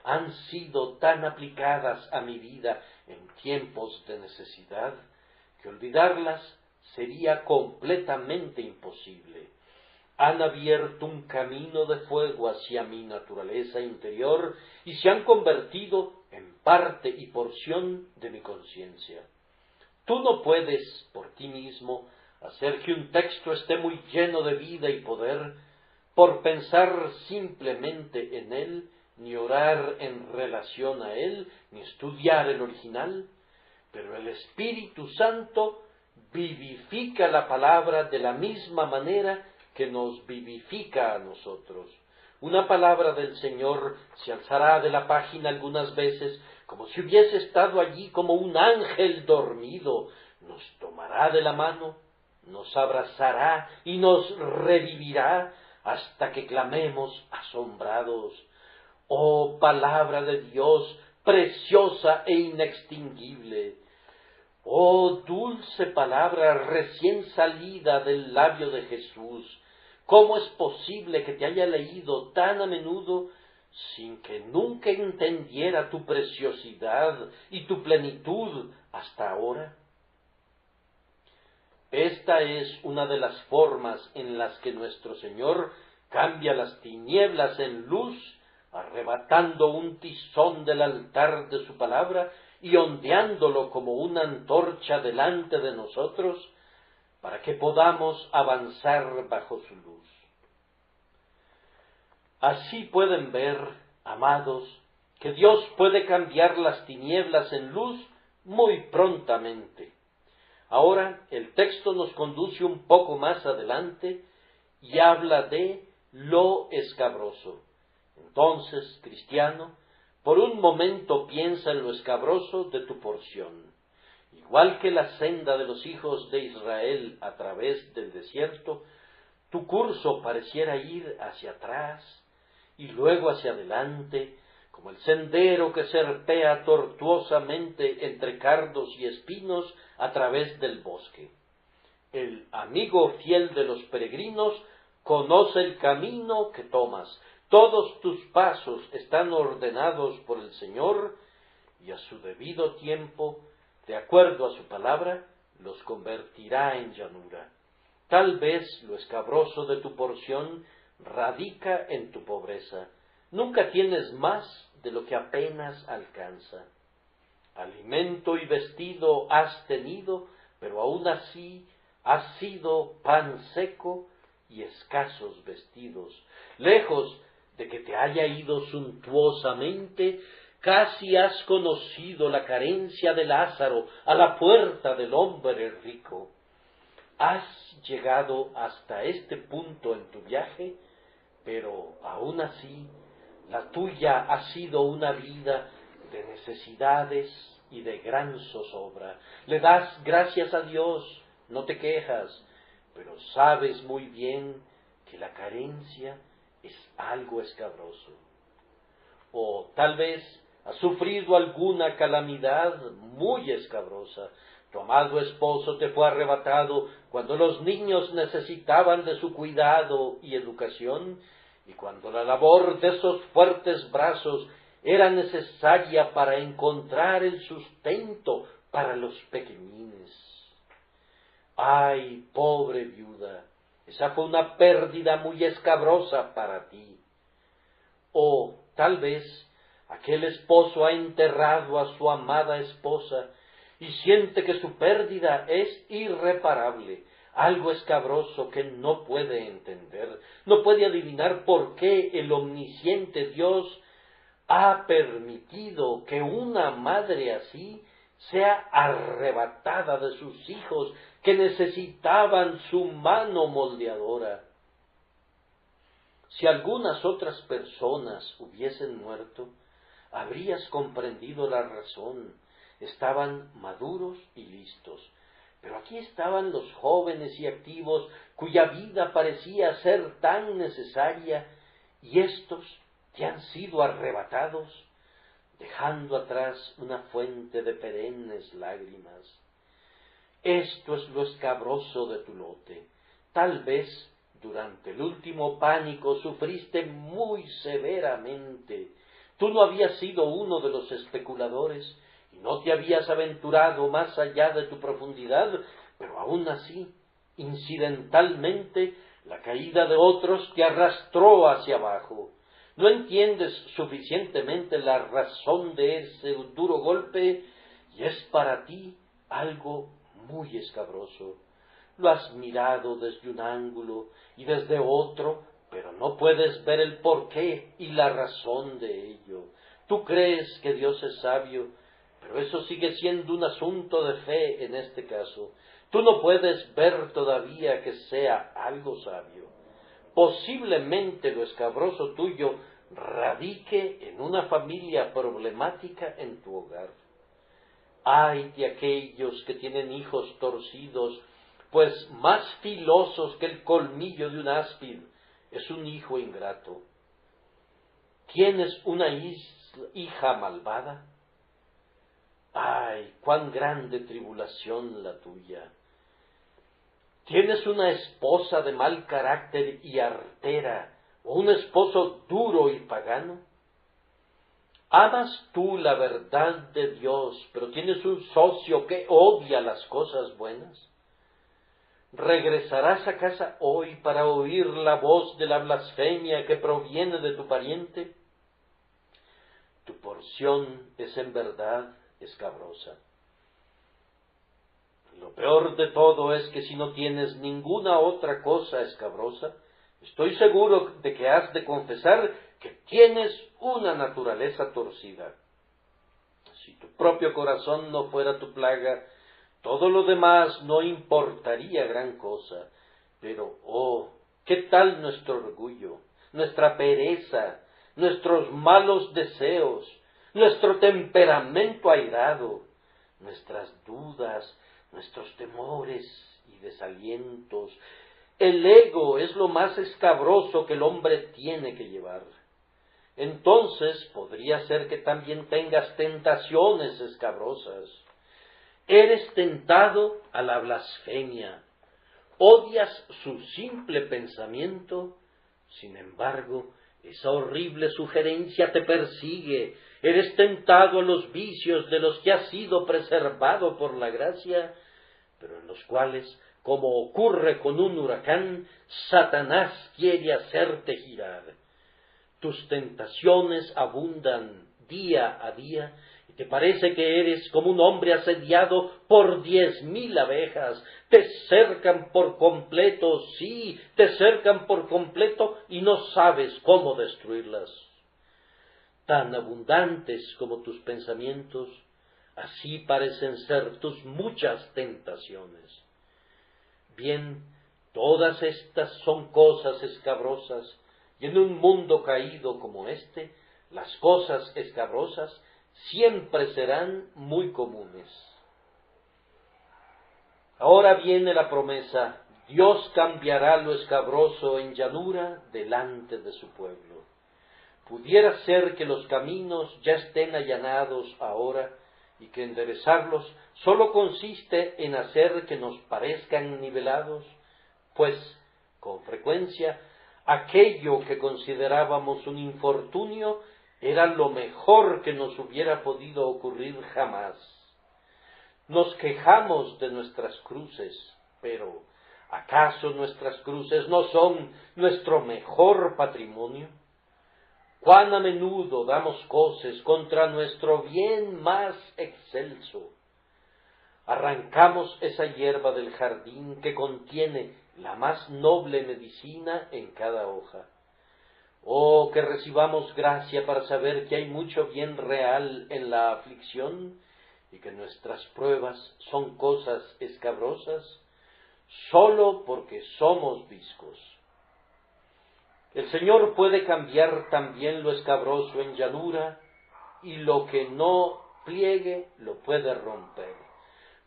Han sido tan aplicadas a mi vida en tiempos de necesidad que olvidarlas sería completamente imposible. Han abierto un camino de fuego hacia mi naturaleza interior y se han convertido en parte y porción de mi conciencia. Tú no puedes, por ti mismo, hacer que un texto esté muy lleno de vida y poder, por pensar simplemente en él, ni orar en relación a él, ni estudiar el original, pero el Espíritu Santo vivifica la palabra de la misma manera que nos vivifica a nosotros. Una palabra del Señor se alzará de la página algunas veces como si hubiese estado allí como un ángel dormido, nos tomará de la mano, nos abrazará y nos revivirá hasta que clamemos asombrados: «Oh, palabra de Dios, preciosa e inextinguible! Oh, dulce palabra recién salida del labio de Jesús, ¿cómo es posible que te haya leído tan a menudo sin que nunca entendiera tu preciosidad y tu plenitud hasta ahora?» Esta es una de las formas en las que nuestro Señor cambia las tinieblas en luz, arrebatando un tizón del altar de su palabra y ondeándolo como una antorcha delante de nosotros, para que podamos avanzar bajo su luz. Así pueden ver, amados, que Dios puede cambiar las tinieblas en luz muy prontamente. Ahora el texto nos conduce un poco más adelante y habla de lo escabroso. Entonces, cristiano, por un momento piensa en lo escabroso de tu porción. Igual que la senda de los hijos de Israel a través del desierto, tu curso pareciera ir hacia atrás y luego hacia adelante, como el sendero que serpea tortuosamente entre cardos y espinos a través del bosque. El amigo fiel de los peregrinos conoce el camino que tomas. Todos tus pasos están ordenados por el Señor y a su debido tiempo, de acuerdo a su palabra, los convertirá en llanura. Tal vez lo escabroso de tu porción radica en tu pobreza. Nunca tienes más de lo que apenas alcanza. Alimento y vestido has tenido, pero aún así has sido pan seco y escasos vestidos. Lejos de que te haya ido suntuosamente, casi has conocido la carencia de Lázaro a la puerta del hombre rico. Has llegado hasta este punto en tu viaje, pero aún así la tuya ha sido una vida de necesidades y de gran zozobra. Le das gracias a Dios, no te quejas, pero sabes muy bien que la carencia es algo escabroso. O tal vez has sufrido alguna calamidad muy escabrosa. Tu amado esposo te fue arrebatado cuando los niños necesitaban de su cuidado y educación, y cuando la labor de esos fuertes brazos era necesaria para encontrar el sustento para los pequeñines. ¡Ay, pobre viuda! Esa fue una pérdida muy escabrosa para ti. O tal vez aquel esposo ha enterrado a su amada esposa y siente que su pérdida es irreparable, algo escabroso que no puede entender, no puede adivinar por qué el omnisciente Dios ha permitido que una madre así sea arrebatada de sus hijos que necesitaban su mano moldeadora. Si algunas otras personas hubiesen muerto, habrías comprendido la razón. Estaban maduros y listos. Pero aquí estaban los jóvenes y activos, cuya vida parecía ser tan necesaria, y éstos te han sido arrebatados, dejando atrás una fuente de perennes lágrimas. Esto es lo escabroso de tu lote. Tal vez durante el último pánico sufriste muy severamente. Tú no habías sido uno de los especuladores y no te habías aventurado más allá de tu profundidad, pero aún así, incidentalmente, la caída de otros te arrastró hacia abajo. No entiendes suficientemente la razón de ese duro golpe y es para ti algo muy escabroso. Lo has mirado desde un ángulo y desde otro, pero no puedes ver el porqué y la razón de ello. Tú crees que Dios es sabio, pero eso sigue siendo un asunto de fe en este caso. Tú no puedes ver todavía que sea algo sabio. Posiblemente lo escabroso tuyo radique en una familia problemática en tu hogar. Ay de aquellos que tienen hijos torcidos, pues más filosos que el colmillo de un áspid es un hijo ingrato. ¿Tienes una hija malvada? Ay, cuán grande tribulación la tuya. ¿Tienes una esposa de mal carácter y artera, o un esposo duro y pagano? ¿Amas tú la verdad de Dios, pero tienes un socio que odia las cosas buenas? ¿Regresarás a casa hoy para oír la voz de la blasfemia que proviene de tu pariente? Tu porción es en verdad escabrosa. Lo peor de todo es que si no tienes ninguna otra cosa escabrosa, estoy seguro de que has de confesar que tienes una naturaleza torcida. Si tu propio corazón no fuera tu plaga, todo lo demás no importaría gran cosa. Pero, oh, ¿qué tal nuestro orgullo, nuestra pereza, nuestros malos deseos, nuestro temperamento airado, nuestras dudas, nuestros temores y desalientos? El ego es lo más escabroso que el hombre tiene que llevar. Entonces podría ser que también tengas tentaciones escabrosas. Eres tentado a la blasfemia, odias su simple pensamiento, sin embargo, esa horrible sugerencia te persigue. Eres tentado a los vicios de los que has sido preservado por la gracia, pero en los cuales, como ocurre con un huracán, Satanás quiere hacerte girar. Tus tentaciones abundan día a día, y te parece que eres como un hombre asediado por 10,000 abejas. Te cercan por completo, sí, te cercan por completo, y no sabes cómo destruirlas. Tan abundantes como tus pensamientos, así parecen ser tus muchas tentaciones. Bien, todas estas son cosas escabrosas, y en un mundo caído como este, las cosas escabrosas siempre serán muy comunes. Ahora viene la promesa: Dios cambiará lo escabroso en llanura delante de su pueblo. Pudiera ser que los caminos ya estén allanados ahora y que enderezarlos solo consiste en hacer que nos parezcan nivelados, pues con frecuencia aquello que considerábamos un infortunio era lo mejor que nos hubiera podido ocurrir jamás. Nos quejamos de nuestras cruces, pero ¿acaso nuestras cruces no son nuestro mejor patrimonio? ¿Cuán a menudo damos coces contra nuestro bien más excelso? Arrancamos esa hierba del jardín que contiene la más noble medicina en cada hoja. Oh, que recibamos gracia para saber que hay mucho bien real en la aflicción y que nuestras pruebas son cosas escabrosas sólo porque somos viscos. El Señor puede cambiar también lo escabroso en llanura, y lo que no pliegue lo puede romper.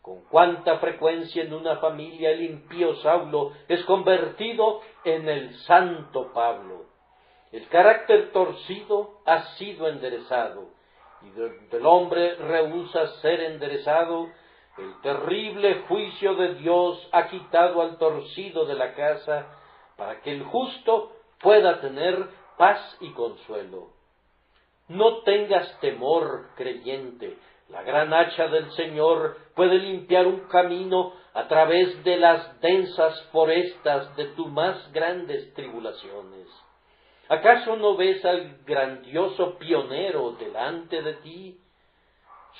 Con cuánta frecuencia en una familia el impío Saulo es convertido en el santo Pablo. El carácter torcido ha sido enderezado, y donde el hombre rehúsa ser enderezado, el terrible juicio de Dios ha quitado al torcido de la casa, para que el justo pueda tener paz y consuelo. No tengas temor, creyente. La gran hacha del Señor puede limpiar un camino a través de las densas forestas de tus más grandes tribulaciones. ¿Acaso no ves al grandioso pionero delante de ti?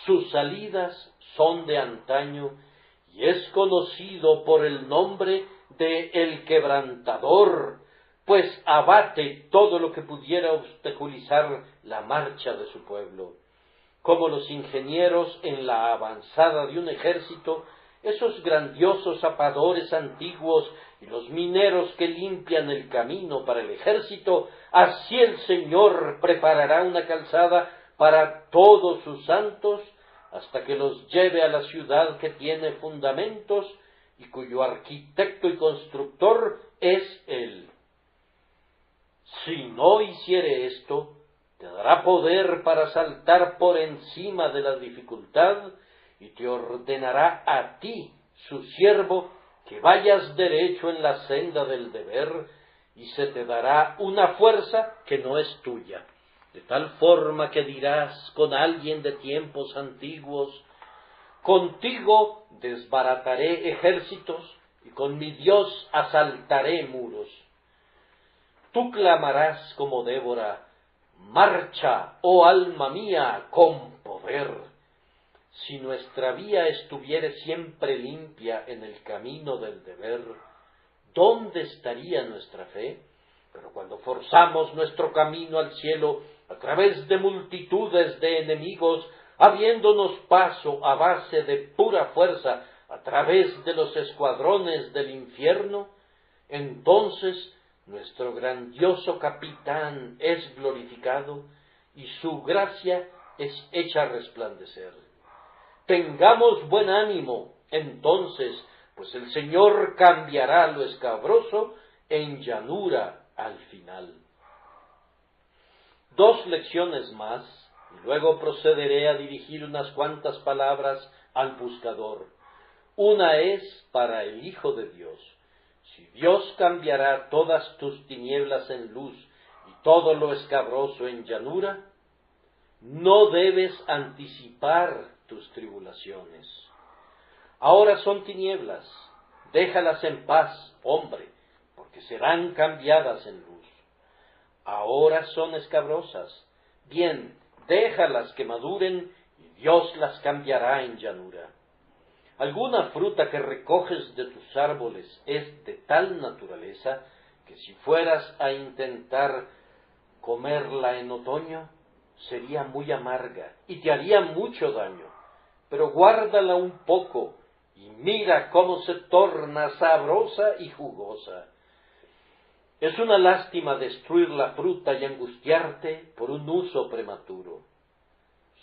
Sus salidas son de antaño y es conocido por el nombre de El Quebrantador, pues abate todo lo que pudiera obstaculizar la marcha de su pueblo. Como los ingenieros en la avanzada de un ejército, esos grandiosos zapadores antiguos y los mineros que limpian el camino para el ejército, así el Señor preparará una calzada para todos sus santos, hasta que los lleve a la ciudad que tiene fundamentos y cuyo arquitecto y constructor es Él. Si no hiciere esto, te dará poder para saltar por encima de la dificultad y te ordenará a ti, su siervo, que vayas derecho en la senda del deber, y se te dará una fuerza que no es tuya, de tal forma que dirás con alguien de tiempos antiguos: contigo desbarataré ejércitos y con mi Dios asaltaré muros. Tú clamarás como Débora: marcha, oh alma mía, con poder. Si nuestra vía estuviere siempre limpia en el camino del deber, ¿dónde estaría nuestra fe? Pero cuando forzamos nuestro camino al cielo a través de multitudes de enemigos, abriéndonos paso a base de pura fuerza a través de los escuadrones del infierno, entonces nuestro grandioso capitán es glorificado y su gracia es hecha resplandecer. Tengamos buen ánimo, entonces, pues el Señor cambiará lo escabroso en llanura al final. 2 lecciones más, y luego procederé a dirigir unas cuantas palabras al buscador. Una es para el Hijo de Dios. Si Dios cambiará todas tus tinieblas en luz y todo lo escabroso en llanura, no debes anticipar tus tribulaciones. Ahora son tinieblas, déjalas en paz, hombre, porque serán cambiadas en luz. Ahora son escabrosas, bien, déjalas que maduren y Dios las cambiará en llanura. Alguna fruta que recoges de tus árboles es de tal naturaleza que si fueras a intentar comerla en otoño, sería muy amarga y te haría mucho daño, pero guárdala un poco y mira cómo se torna sabrosa y jugosa. Es una lástima destruir la fruta y angustiarte por un uso prematuro.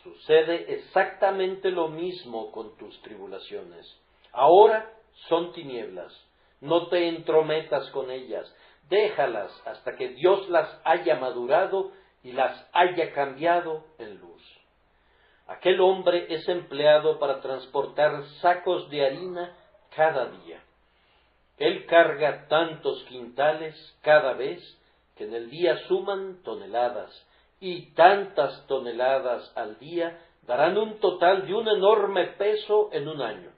Sucede exactamente lo mismo con tus tribulaciones. Ahora son tinieblas, no te entrometas con ellas, déjalas hasta que Dios las haya madurado y las haya cambiado en luz. Aquel hombre es empleado para transportar sacos de harina cada día. Él carga tantos quintales cada vez que en el día suman toneladas, y tantas toneladas al día darán un total de un enorme peso en un año.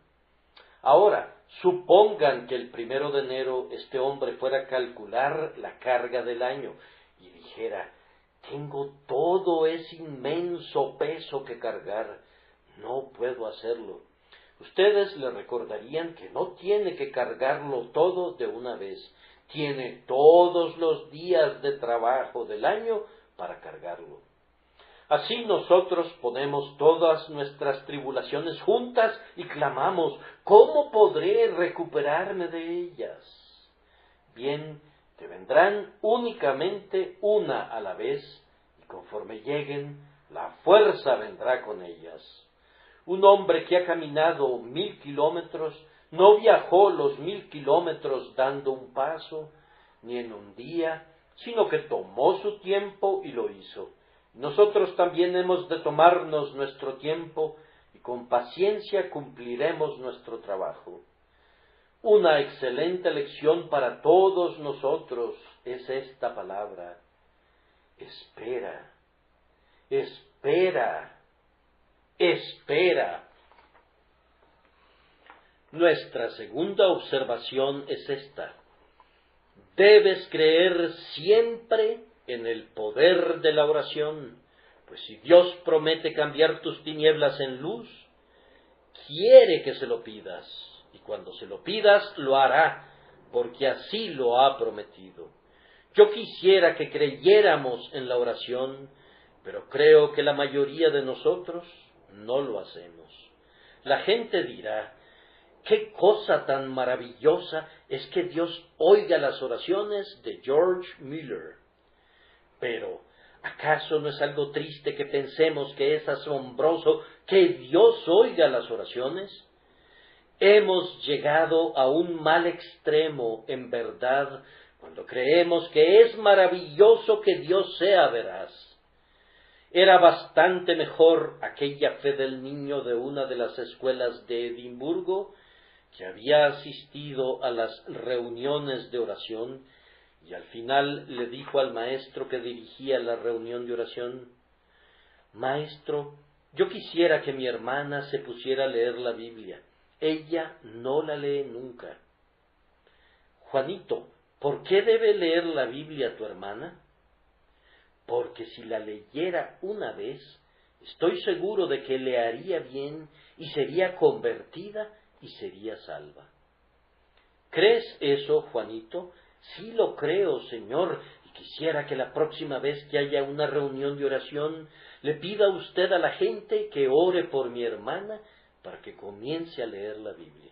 Ahora, supongan que el 1 de enero este hombre fuera a calcular la carga del año y dijera: tengo todo ese inmenso peso que cargar, no puedo hacerlo. Ustedes le recordarían que no tiene que cargarlo todo de una vez, tiene todos los días de trabajo del año para cargarlo. Así nosotros ponemos todas nuestras tribulaciones juntas y clamamos: ¿cómo podré recuperarme de ellas? Bien, te vendrán únicamente una a la vez, y conforme lleguen, la fuerza vendrá con ellas. Un hombre que ha caminado 1000 kilómetros no viajó los 1000 kilómetros dando un paso, ni en un día, sino que tomó su tiempo y lo hizo. Nosotros también hemos de tomarnos nuestro tiempo y con paciencia cumpliremos nuestro trabajo. Una excelente lección para todos nosotros es esta palabra: espera, espera, espera. Nuestra segunda observación es esta: debes creer siempre en el poder de la oración, pues si Dios promete cambiar tus tinieblas en luz, quiere que se lo pidas, y cuando se lo pidas lo hará, porque así lo ha prometido. Yo quisiera que creyéramos en la oración, pero creo que la mayoría de nosotros no lo hacemos. La gente dirá: qué cosa tan maravillosa es que Dios oiga las oraciones de George Miller. Pero, ¿acaso no es algo triste que pensemos que es asombroso que Dios oiga las oraciones? Hemos llegado a un mal extremo, en verdad, cuando creemos que es maravilloso que Dios sea veraz. Era bastante mejor aquella fe del niño de una de las escuelas de Edimburgo, que había asistido a las reuniones de oración, y al final le dijo al maestro que dirigía la reunión de oración: «Maestro, yo quisiera que mi hermana se pusiera a leer la Biblia. Ella no la lee nunca». «Juanito, ¿por qué debe leer la Biblia tu hermana?» «Porque si la leyera una vez, estoy seguro de que le haría bien y sería convertida y sería salva». «¿Crees eso, Juanito?» «Sí lo creo, Señor, y quisiera que la próxima vez que haya una reunión de oración, le pida usted a la gente que ore por mi hermana para que comience a leer la Biblia».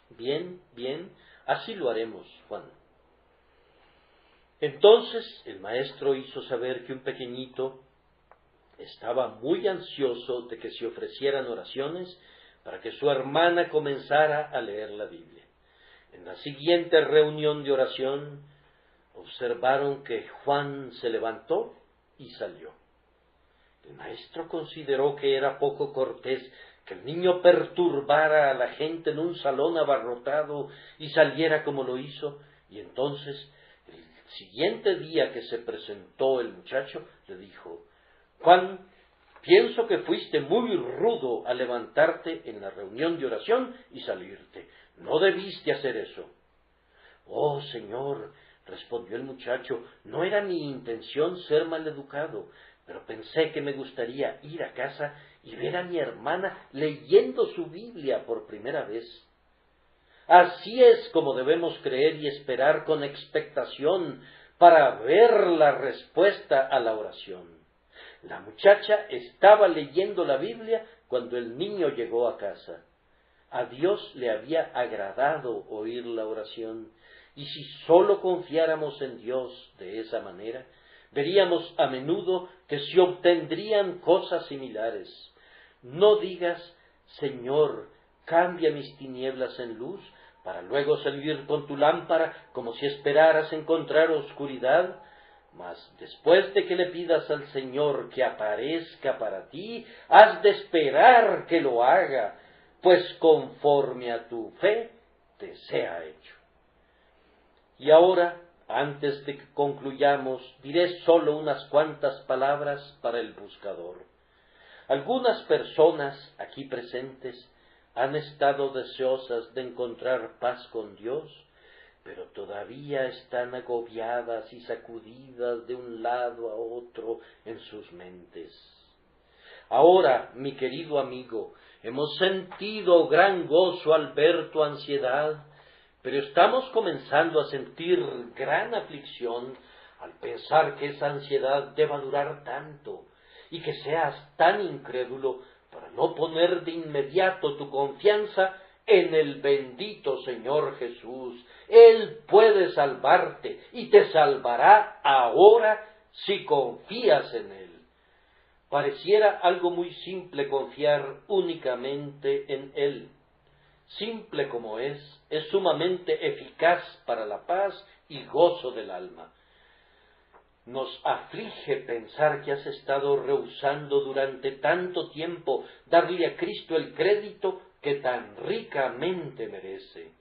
«Bien, bien, así lo haremos, Juan». Entonces el maestro hizo saber que un pequeñito estaba muy ansioso de que se ofrecieran oraciones para que su hermana comenzara a leer la Biblia. En la siguiente reunión de oración, observaron que Juan se levantó y salió. El maestro consideró que era poco cortés que el niño perturbara a la gente en un salón abarrotado y saliera como lo hizo, y entonces, el siguiente día que se presentó el muchacho, le dijo: «Juan, pienso que fuiste muy rudo al levantarte en la reunión de oración y salirte. No debiste hacer eso». «Oh, Señor», respondió el muchacho, «no era mi intención ser maleducado, pero pensé que me gustaría ir a casa y ver a mi hermana leyendo su Biblia por primera vez». Así es como debemos creer y esperar con expectación para ver la respuesta a la oración. La muchacha estaba leyendo la Biblia cuando el niño llegó a casa. A Dios le había agradado oír la oración, y si sólo confiáramos en Dios de esa manera, veríamos a menudo que se obtendrían cosas similares. No digas: «Señor, cambia mis tinieblas en luz», para luego salir con tu lámpara como si esperaras encontrar oscuridad. Mas después de que le pidas al Señor que aparezca para ti, has de esperar que lo haga, pues conforme a tu fe te sea hecho. Y ahora, antes de que concluyamos, diré solo unas cuantas palabras para el buscador. Algunas personas aquí presentes han estado deseosas de encontrar paz con Dios, pero todavía están agobiadas y sacudidas de un lado a otro en sus mentes. Ahora, mi querido amigo, hemos sentido gran gozo al ver tu ansiedad, pero estamos comenzando a sentir gran aflicción al pensar que esa ansiedad deba durar tanto y que seas tan incrédulo para no poner de inmediato tu confianza en el bendito Señor Jesús. Él puede salvarte y te salvará ahora si confías en Él. Pareciera algo muy simple confiar únicamente en Él. Simple como es sumamente eficaz para la paz y gozo del alma. Nos aflige pensar que has estado rehusando durante tanto tiempo darle a Cristo el crédito que tan ricamente merece.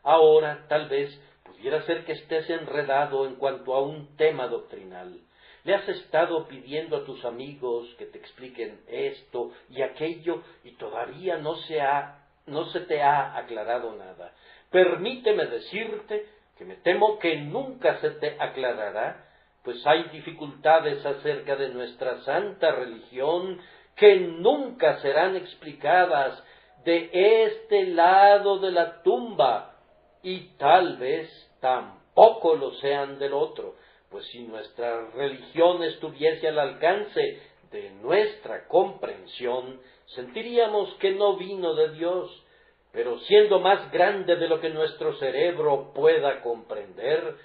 Ahora, tal vez, pudiera ser que estés enredado en cuanto a un tema doctrinal. Le has estado pidiendo a tus amigos que te expliquen esto y aquello y todavía no se te ha aclarado nada. Permíteme decirte que me temo que nunca se te aclarará, pues hay dificultades acerca de nuestra santa religión que nunca serán explicadas de este lado de la tumba y tal vez tampoco lo sean del otro, pues si nuestra religión estuviese al alcance de nuestra comprensión, sentiríamos que no vino de Dios, pero siendo más grande de lo que nuestro cerebro pueda comprender,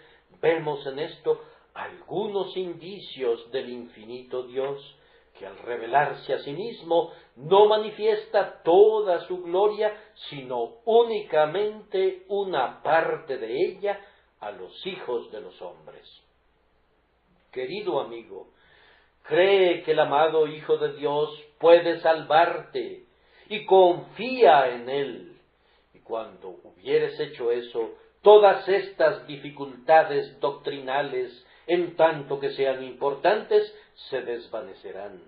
vemos en esto algunos indicios del infinito Dios, que al revelarse a sí mismo no manifiesta toda su gloria, sino únicamente una parte de ella a los hijos de los hombres. Querido amigo, cree que el amado Hijo de Dios puede salvarte y confía en Él. Y cuando hubieres hecho eso, todas estas dificultades doctrinales, en tanto que sean importantes, se desvanecerán.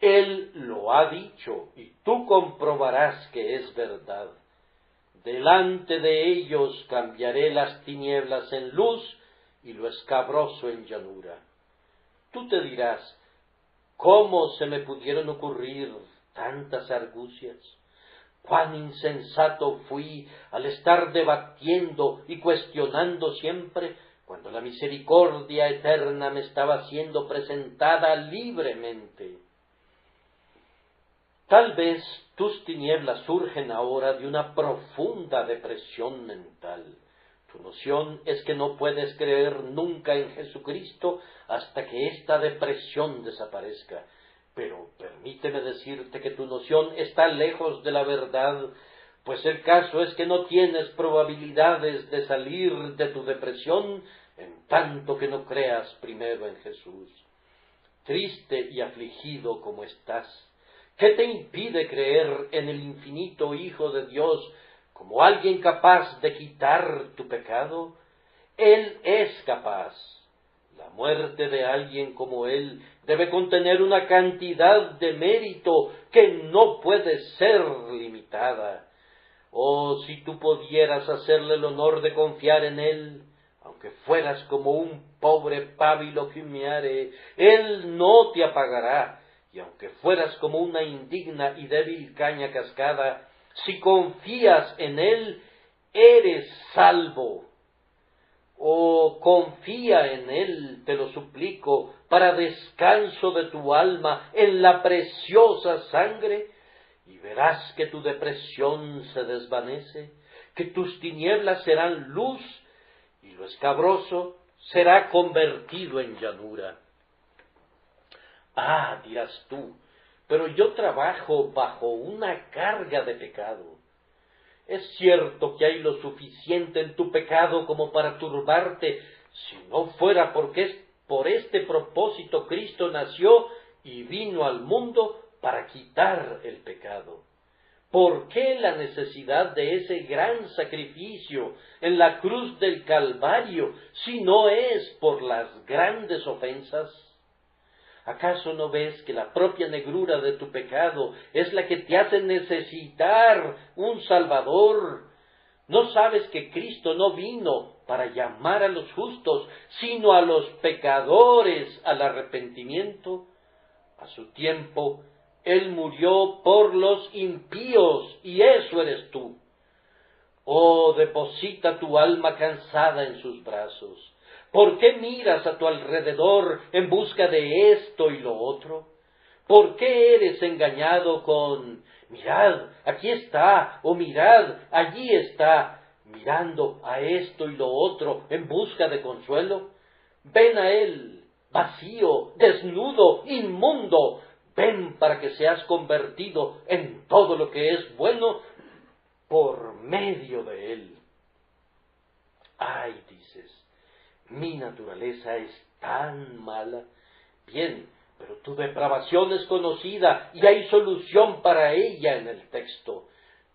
Él lo ha dicho y tú comprobarás que es verdad. Delante de ellos cambiaré las tinieblas en luz y lo escabroso en llanura. Tú te dirás, ¿cómo se me pudieron ocurrir tantas argucias? Cuán insensato fui al estar debatiendo y cuestionando siempre, cuando la misericordia eterna me estaba siendo presentada libremente. Tal vez tus tinieblas surgen ahora de una profunda depresión mental. Tu noción es que no puedes creer nunca en Jesucristo hasta que esta depresión desaparezca. Pero permíteme decirte que tu noción está lejos de la verdad, pues el caso es que no tienes probabilidades de salir de tu depresión en tanto que no creas primero en Jesús. Triste y afligido como estás, ¿qué te impide creer en el infinito Hijo de Dios como alguien capaz de quitar tu pecado? Él es capaz. La muerte de alguien como Él debe contener una cantidad de mérito que no puede ser limitada. Oh, si tú pudieras hacerle el honor de confiar en Él, aunque fueras como un pobre pábilo que humeare, Él no te apagará, y aunque fueras como una indigna y débil caña cascada, si confías en Él, eres salvo. Oh, confía en Él, te lo suplico, para descanso de tu alma en la preciosa sangre, y verás que tu depresión se desvanece, que tus tinieblas serán luz, y lo escabroso será convertido en llanura. Ah, dirás tú, pero yo trabajo bajo una carga de pecado. Es cierto que hay lo suficiente en tu pecado como para turbarte, si no fuera porque por este propósito Cristo nació y vino al mundo para quitar el pecado. ¿Por qué la necesidad de ese gran sacrificio en la cruz del Calvario si no es por las grandes ofensas? ¿Acaso no ves que la propia negrura de tu pecado es la que te hace necesitar un Salvador? ¿No sabes que Cristo no vino para llamar a los justos, sino a los pecadores al arrepentimiento? A su tiempo, Él murió por los impíos, y eso eres tú. Oh, deposita tu alma cansada en sus brazos. ¿Por qué miras a tu alrededor en busca de esto y lo otro? ¿Por qué eres engañado con, mirad, aquí está, o mirad, allí está, mirando a esto y lo otro en busca de consuelo? Ven a Él, vacío, desnudo, inmundo, ven para que seas convertido en todo lo que es bueno por medio de Él. Ay, dices, mi naturaleza es tan mala. Bien, pero tu depravación es conocida y hay solución para ella en el texto.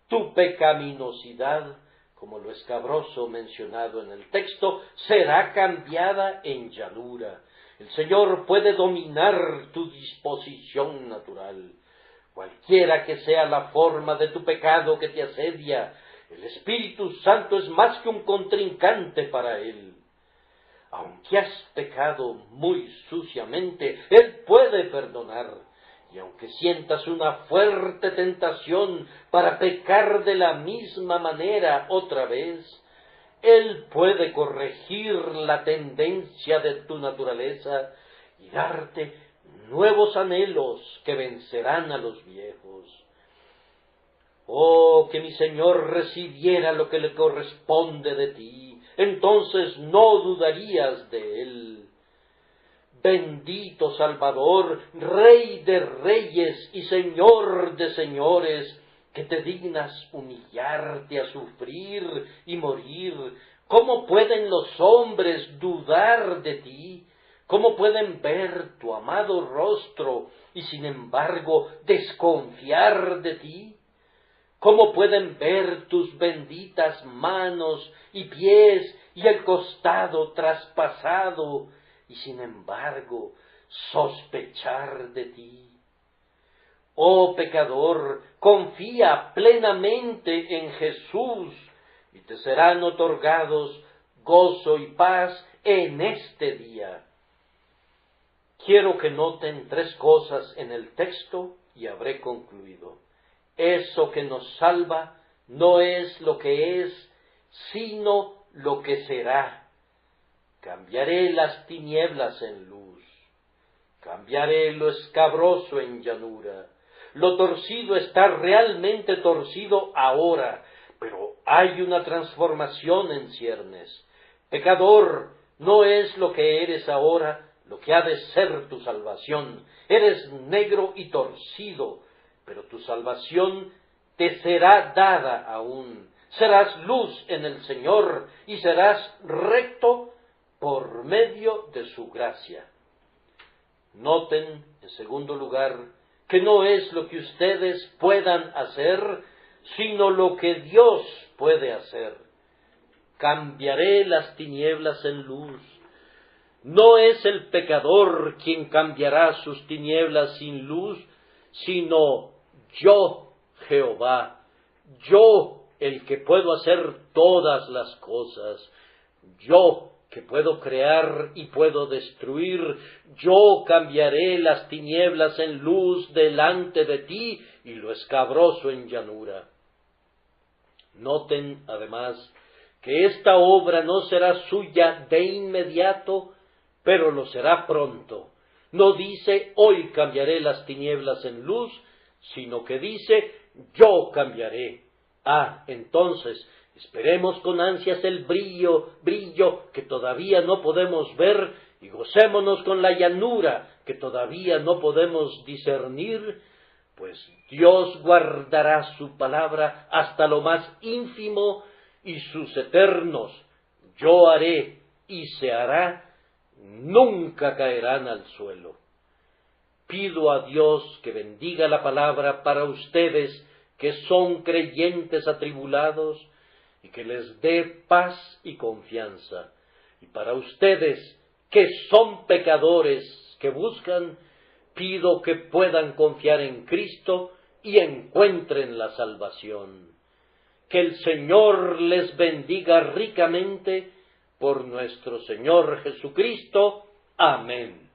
Tu pecaminosidad, como lo escabroso mencionado en el texto, será cambiada en llanura. El Señor puede dominar tu disposición natural. Cualquiera que sea la forma de tu pecado que te asedia, el Espíritu Santo es más que un contrincante para Él. Aunque has pecado muy suciamente, Él puede perdonar. Y aunque sientas una fuerte tentación para pecar de la misma manera otra vez, Él puede corregir la tendencia de tu naturaleza y darte nuevos anhelos que vencerán a los viejos. Oh, que mi Señor recibiera lo que le corresponde de ti, entonces no dudarías de Él. Bendito Salvador, Rey de reyes y Señor de señores, que te dignas humillarte a sufrir y morir. ¿Cómo pueden los hombres dudar de ti? ¿Cómo pueden ver tu amado rostro y sin embargo desconfiar de ti? ¿Cómo pueden ver tus benditas manos y pies y el costado traspasado y sin embargo sospechar de ti? Oh pecador, confía plenamente en Jesús y te serán otorgados gozo y paz en este día. Quiero que noten 3 cosas en el texto y habré concluido. Eso que nos salva no es lo que es, sino lo que será. Cambiaré las tinieblas en luz, cambiaré lo escabroso en llanura. Lo torcido está realmente torcido ahora, pero hay una transformación en ciernes. Pecador, no es lo que eres ahora lo que ha de ser tu salvación. Eres negro y torcido, pero tu salvación te será dada aún. Serás luz en el Señor y serás recto por medio de su gracia. Noten, en segundo lugar, que no es lo que ustedes puedan hacer, sino lo que Dios puede hacer. Cambiaré las tinieblas en luz. No es el pecador quien cambiará sus tinieblas sin luz, sino yo, Jehová, yo, el que puedo hacer todas las cosas, yo, que puedo crear y puedo destruir, yo cambiaré las tinieblas en luz delante de ti y lo escabroso en llanura. Noten, además, que esta obra no será suya de inmediato, pero lo será pronto. No dice, hoy cambiaré las tinieblas en luz, sino que dice, yo cambiaré. Entonces, esperemos con ansias el brillo que todavía no podemos ver, y gocémonos con la llanura que todavía no podemos discernir, pues Dios guardará su palabra hasta lo más ínfimo, y sus eternos yo haré y se hará nunca caerán al suelo. Pido a Dios que bendiga la palabra para ustedes que son creyentes atribulados y que les dé paz y confianza. Y para ustedes que son pecadores que buscan, pido que puedan confiar en Cristo y encuentren la salvación. Que el Señor les bendiga ricamente por nuestro Señor Jesucristo. Amén.